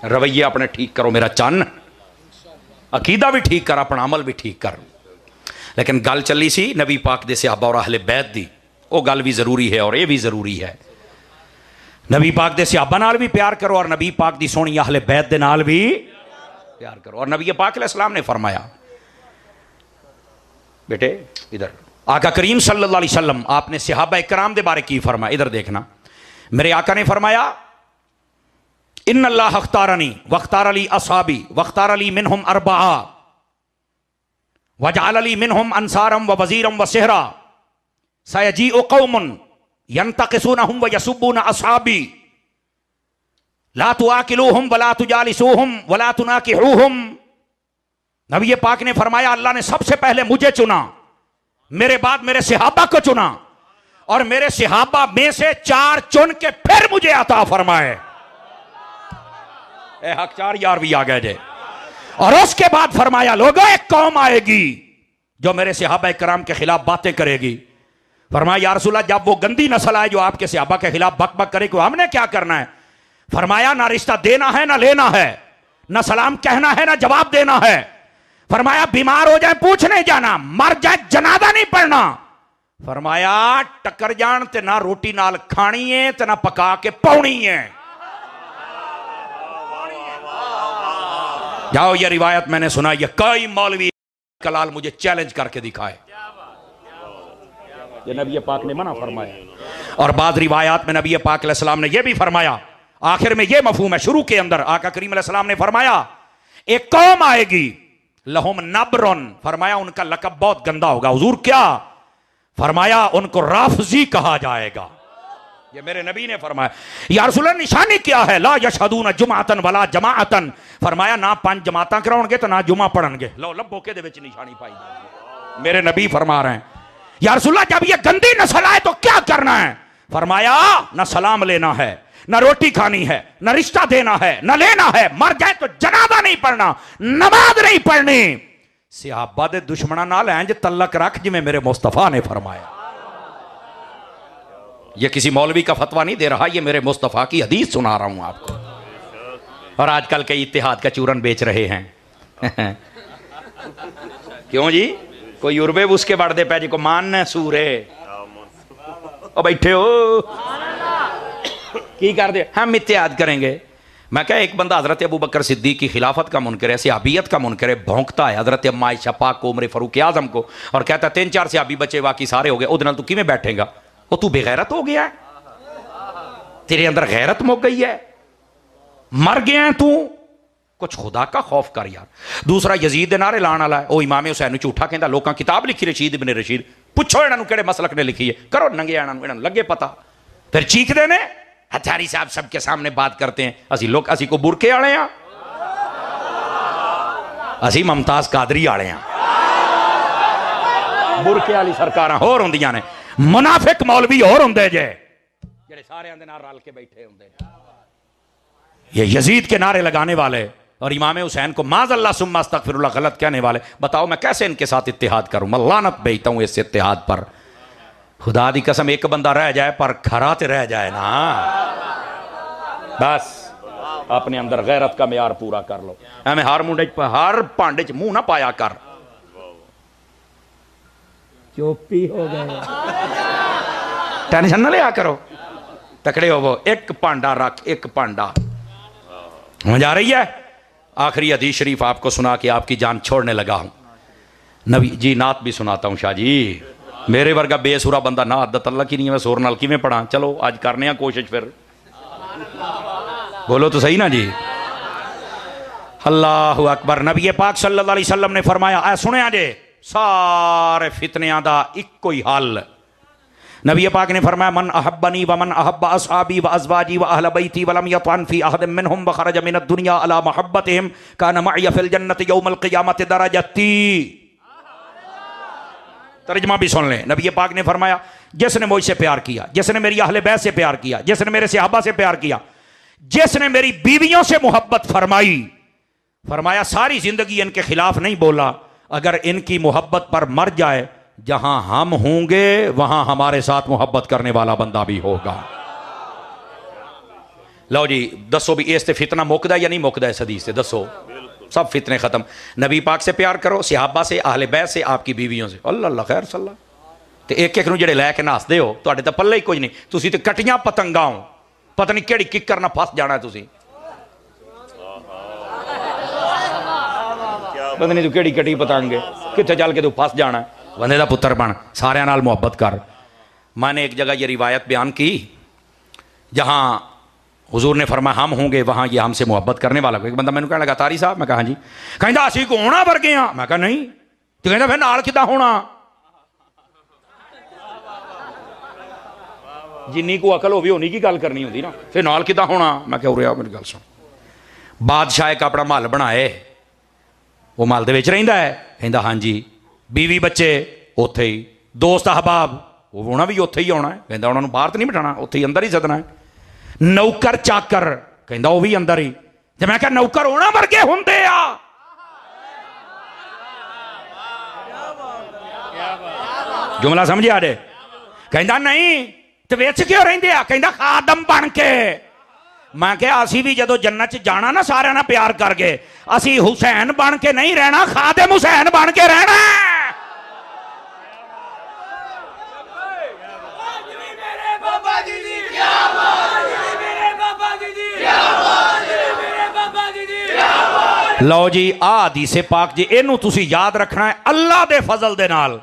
S1: रवैये अपने ठीक करो मेरा चन्न, अकीदा भी ठीक कर, अपना अमल भी ठीक कर। लेकिन गल चली सी नबी पाक दे सहाबा और अहले बैत दी, वो गल भी जरूरी है और ये भी जरूरी है। नबी पाक दे सहाबा नाल भी प्यार करो और नबी पाक दी सोहनी अहले बैत दे नाल भी प्यार करो। और नबी पाक अलैहिस्सलाम ने फरमाया, बेटे इधर, आका करीम सल्लल्लाहु अलैहि वसल्लम आपने सहाबा इकराम दे बारे की फरमाया, इधर देखना। मेरे आका ने फरमाया, इन्नल्लाह अख्तारनी वख्तार अली असहाबी वख्तार अली मिनहुम अरबआ वजअल अली मिनहुम अंसारम व वजीरम व सेहरा सयजीउ कौमुन यंतकिसूनहुम व यसुब्बून असहाबी ला तुआकिलूहुम वला तुजालिसूहुम वला तुनाकिहुहुम। नबी पाक ने फरमाया, अल्लाह ने सबसे पहले मुझे चुना, मेरे बाद मेरे सहाबा को चुना, और मेरे सहाबा में से 4 चुन के फिर मुझे अता फरमाए। ए हक 4 यार भी आ गए जे। और उसके बाद फरमाया, लोगों एक कौम आएगी जो मेरे सहाबा कराम के खिलाफ बातें करेगी। फरमाया, या रसूलल्लाह जब वो गंदी नस्ल आए जो आपके सहाबा के खिलाफ बक बक करे, को हमने क्या करना है? फरमाया, ना रिश्ता देना है ना लेना है, ना सलाम कहना है ना जवाब देना है। फरमाया, बीमार हो जाए पूछ नहीं जाना, मर जाए जनाजा नहीं पढ़ना। फरमाया, टक्कर जान ते ना रोटी नाल खानी है ते ना पका के पाउनी है। जाओ, ये रिवायत मैंने सुना, ये कई मौलवी कलाल मुझे चैलेंज करके दिखाए, ये नबी पाक ने मना फरमाया। और बाद रिवायात में नबी पाक अलैहिस्सलाम ने यह भी फरमाया, आखिर में यह मफहूम है, शुरू के अंदर आका करीम अलैहिस्सलाम ने फरमाया, एक कौम आएगी लहुम नबरुन, फरमाया उनका लकब बहुत गंदा होगा। हुजूर क्या? फरमाया, उनको राफजी कहा जाएगा। ये मेरे नबी ने फरमाया। या रसूलल्लाह निशानी क्या है? ला यशहदून जुमातन वला जमाअतन, फरमाया ना 5 जमातां कराउणगे तो ना जुमा पढ़नगे। लो लब्बो के दे विच निशानी पाई जाएगी। मेरे नबी फरमा रहे हैं, या रसूलल्लाह जब ये गंदी नस्ल आए तो क्या करना है? फरमाया, ना सलाम लेना है, ना रोटी खानी है, ना रिश्ता देना है, ना लेना है, मर जाए तो जनाजा नहीं पढ़ना, नमाज नहीं पढ़नी। सहाबा दे दुश्मनां नाल इंज तल्लक रख जिवें मेरे मुस्तफा ने फरमाया। ये किसी मौलवी का फतवा नहीं दे रहा, ये मेरे मुस्तफा की हदीस सुना रहा हूं आपको। और आजकल के इत्तेहाद का चूरन बेच रहे हैं क्यों जी? कोई उर्बे उसके बढ़ते पै जी को मान सूरे और बैठे हो की कर दे, हम इत्तेहाद करेंगे। मैं क्या, एक बंदा हजरत अबू बकर सिद्दीक की खिलाफत का मुनकर है, सहाबियत का मुनकर है, भौंकता है हजरत अम्मा आयशा पाक को, उमर फारूक आजम को, और कहता है 3-4 सहाबी बचे बाकी सारे हो गए, उहदे नाल तू किवें बैठेगा? वो तू बेगैरत हो गया है, तेरे अंदर गैरत मुक गई है, मर गया है तू, कुछ खुदा का खौफ कर यार। दूसरा यजीद दे नारे लाने वाला है, वो इमाम हुसैन झूठा कहता, लोगों किताब लिखी रशीद इब्न रशीद, पुछो इन्होंने किहड़े मसलक ने लिखी है, करो नंगे इन्होंने लगे पता। फिर चीखते ने हथारी साहब सबके सामने बात करते हैं, असी लोग असी को बुरके वाले हैं, असी मुमताज कादरी वाले हैं, बुरके वाली सरकार होर होंदियां ने, मुनाफिक मौलवी होर होंदे जे जेड़े सारे दे नाल रल के बैठे होंदे। ये यजीद के नारे लगाने वाले और इमाम हुसैन को माज़अल्लाह सुम्मा अस्तगफिरुल्लाह गलत कहने वाले, बताओ मैं कैसे इनके साथ इत्तेहाद करूं? मैं लानत भेजता हूं इस इत्तेहाद पर। खुदा दी कसम, एक बंदा रह जाए पर खरा ते रह जाए ना, बस अपने अंदर गैरत का म्यार पूरा कर लो। एवं हर मुंडे हर भांडे च मुंह ना पाया कर। चुप्पी हो गए, टेंशन ना लिया करो, तकड़े होवो, एक भांडा रख, एक भांडा। समझ आ रही है? आखिरी हदीस शरीफ आपको सुना के आपकी जान छोड़ने लगा हूं। नबी जी नात भी सुनाता हूं शाह जी, मेरे वर्गा बेसुरा बंदा ना आदत अल्लाह की नहीं है, मैं सुर नाल किवें पढ़ा? चलो आज करने कोशिश, फिर बोलो तो सही ना जी। अल्लाहु अकबर। नबी पाक सल्लल्लाहु अलैहि वसल्लम ने फरमाया, ऐ सुनिया जे सारे फितनियां दा इक्को ही हल। नबी पाक ने फरमाया, मन अहब्बनी व मन अहब्ब असहाबी व अज़वाजी व अहल बैती व लम यतअन फी अहदिन मिनहुम व खरज मिन दुनिया अला मुहब्बतिहिम कान मअय फिल जन्नति यौमल क़ियामति दरजती। तर्जुमा भी सुन लें। नबी पाक ने फरमाया, जिसने मुझसे प्यार किया, जिसने मेरी अहले बैत से प्यार किया, जिसने मेरे सहाबा से प्यार किया, जिसने मेरी बीवियों से मोहब्बत फरमाई, फरमाया सारी जिंदगी इनके खिलाफ नहीं बोला, अगर इनकी मोहब्बत पर मर जाए, जहां हम होंगे वहां हमारे साथ मोहब्बत करने वाला बंदा भी होगा। लो जी दसो भी इस ते फितना मुकदा या नहीं मुकदा? इस हदीस से दसो, सब फितने खत्म। नबी पाक से प्यार करो, सहाबा से, अहले बैत से, आपकी बीवियों से। अल्लाह अल्लाह खैर सल्ला। ते एक एक नूं जेड़े लैके नसदे हो, तुहाडे तां पल्ले ही कुछ नहीं, तुसीं ते कटियां पतंगां हो, पता नहीं किहड़ी किक्कर नाल फस जाना तुसीं, पता नहीं तू किहड़ी कटी पतंग है, कित्थे चल के तू फस जाना। बंदे दा पुत्र बन, सारियां नाल मुहब्बत कर। मैंने एक जगह ये रिवायत बयान की जहां हुजूर ने फरमाया हम होंगे वहां ये हमसे मोहब्बत करने वाला। एक बंदा मैंने कहने लगा, तारी साहब? मैं कहा हाँ जी। कहता असीं होना वर्गे हाँ? मैं कहा नहीं। तो कहता फिर नाल किदां होना? जिन्नी को अकल होवी उन्नी की गल करनी होंदी ना, फिर नाल किदां होना? मैं कहा उरे आ मेरी गल सुन। बादशाह एक अपना महल बनाए, वो महल दे विच रहिंदा है। कहता हाँ जी। बीवी बच्चे उत्थे ही, दोस्त अहबाब वो होना भी उत्थे ही आना है। कहता उन्होंने बाहर तो नहीं बिठाना, उत्थे ही अंदर ही सदना है। नौकर चाकर कहता वह भी अंदर ही। तो मैं क्या नौकर होना वर्गे होंदे आ? जुमला समझे आडे? कहता नहीं तो विच क्यों रहिंदे आ? कहता खादम बन के। मैं क्या असी भी जदों जन्नत च जाना ना सारे ना प्यार करके, असी हुसैन बन के नहीं रहना, खादिम हुसैन बन के रहना। लो जी आ हदीसे पाक जी, इनू तुसी याद रखना है। अल्लाह दे फजल दे नाल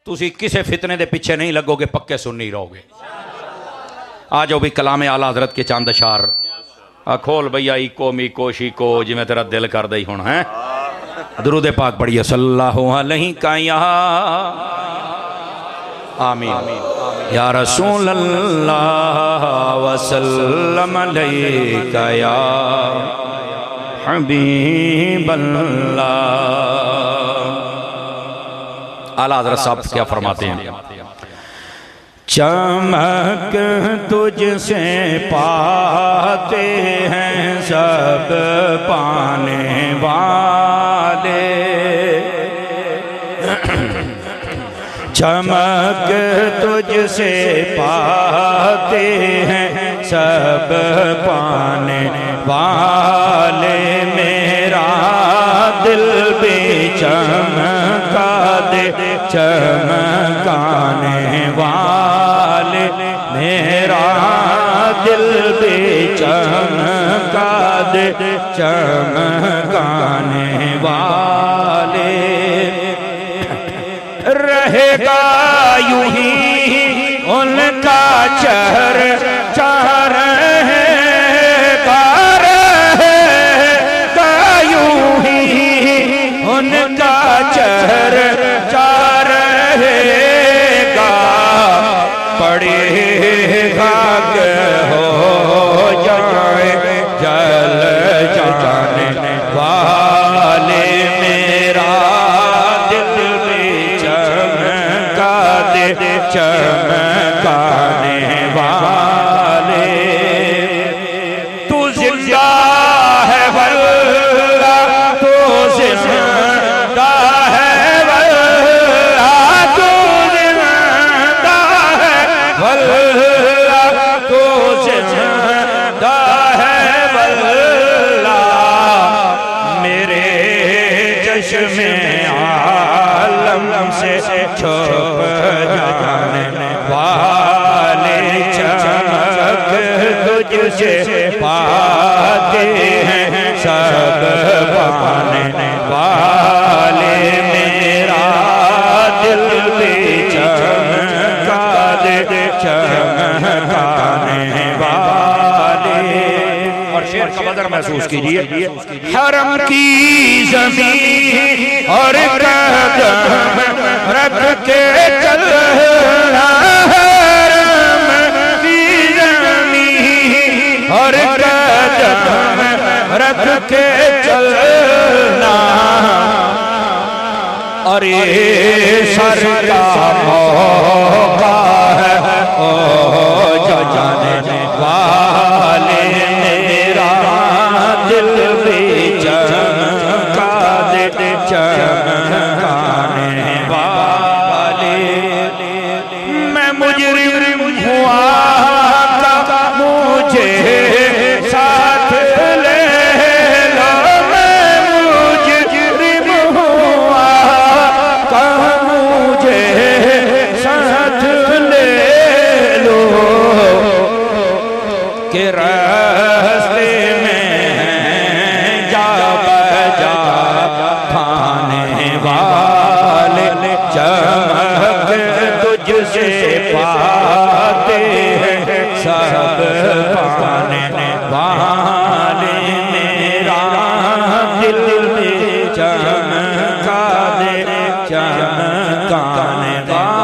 S1: तुसी किसे फितने दे पीछे नहीं लगोगे, पक्के सुन्नी रहोगे। आ जाओ भी कलामे आला हजरत के चंद अशार खोल भैया। इको मीको शीको जिमें तेरा दिल कर दई हुण है। दुरूद पाक पढ़िए सल्लल्लाहु अलैहि का आमीन या रसूल अल्लाह वसल्लम अलैका या हबीब अल्लाह। आला हज़रत साहब क्या फरमाते हैं? चमक तुझसे पाते हैं सब पाने वाले, चमक तुझसे पाते हैं सब पाने वाले, मेरा दिल भी चमका दे चमकाने वाले, मेरा दिल भी चमका दे चमकाने वाले। रहेगा यूं ही उनका चर्चा रहेगा, रहेगा यूं ही उनका चर्चा रहेगा, पड़ेगा के हो जाए जल जाने वाले, मेरा दिल भी चमका दे चमकाने वाले। तू जिंदा है वल्ला, तू जिंदा है वल्ला, तू जिंदा है वल्ला, तू जिंदा है वल्ला, मेरे चश्मे आलम से छुप जाने वाले, चमक तुझसे पाते हैं सब पाने वाले, मेरा दिल भी चमका दे चमकाने वाले। और शेर का बदर महसूस महसूस कीजिए। हरम की ज़मीन और कदम रख के चलना, हरम की ज़मीन और कदम रख के चलना, और ये सर का मौका है ओ जो जाने वाले, मेरा दिल भी चमका दे, चमकाने वाले। मैं मुजरिम हुआ का मुझे साथ ले लो, मैं मुजरिम हुआ का मुझे साथ ले लो, के रास्ते में जा बजा खाने वाले, चमक तुझसे पाते हैं सब पाने वाले, मेरा दिल में चमका दे, चमकाने वाले।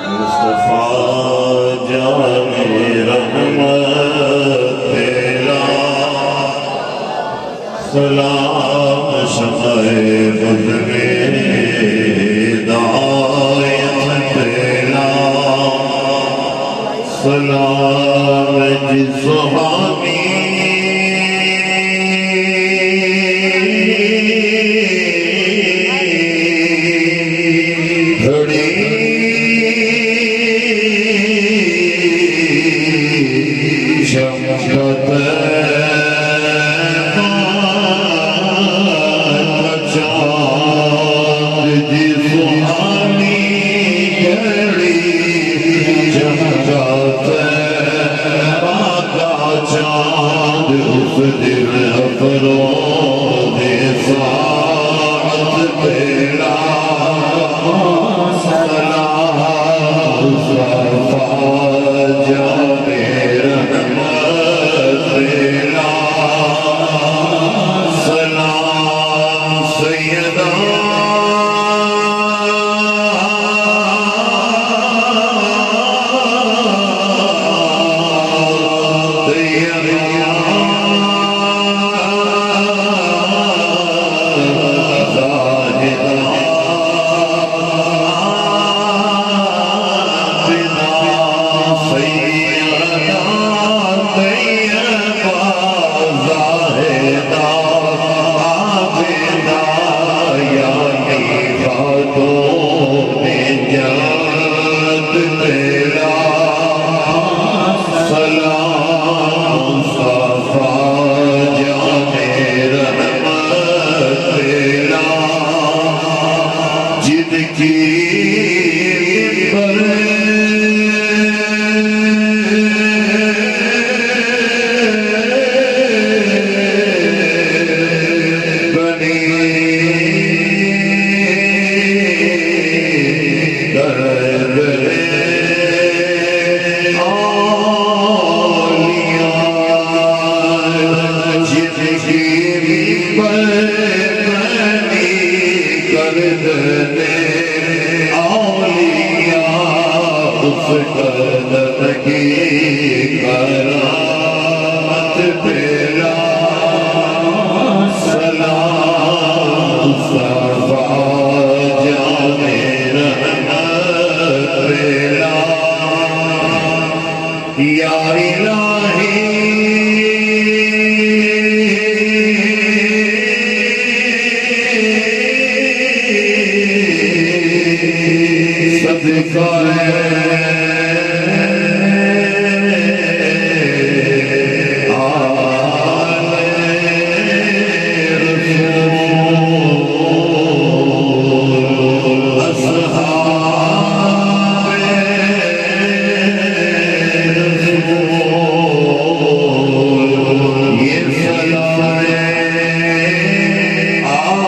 S4: मुस्तफा जाने रहमत तेरा, सलाम शमाए बदले दायत तेरा, सलाम जिस हामी
S5: सदका है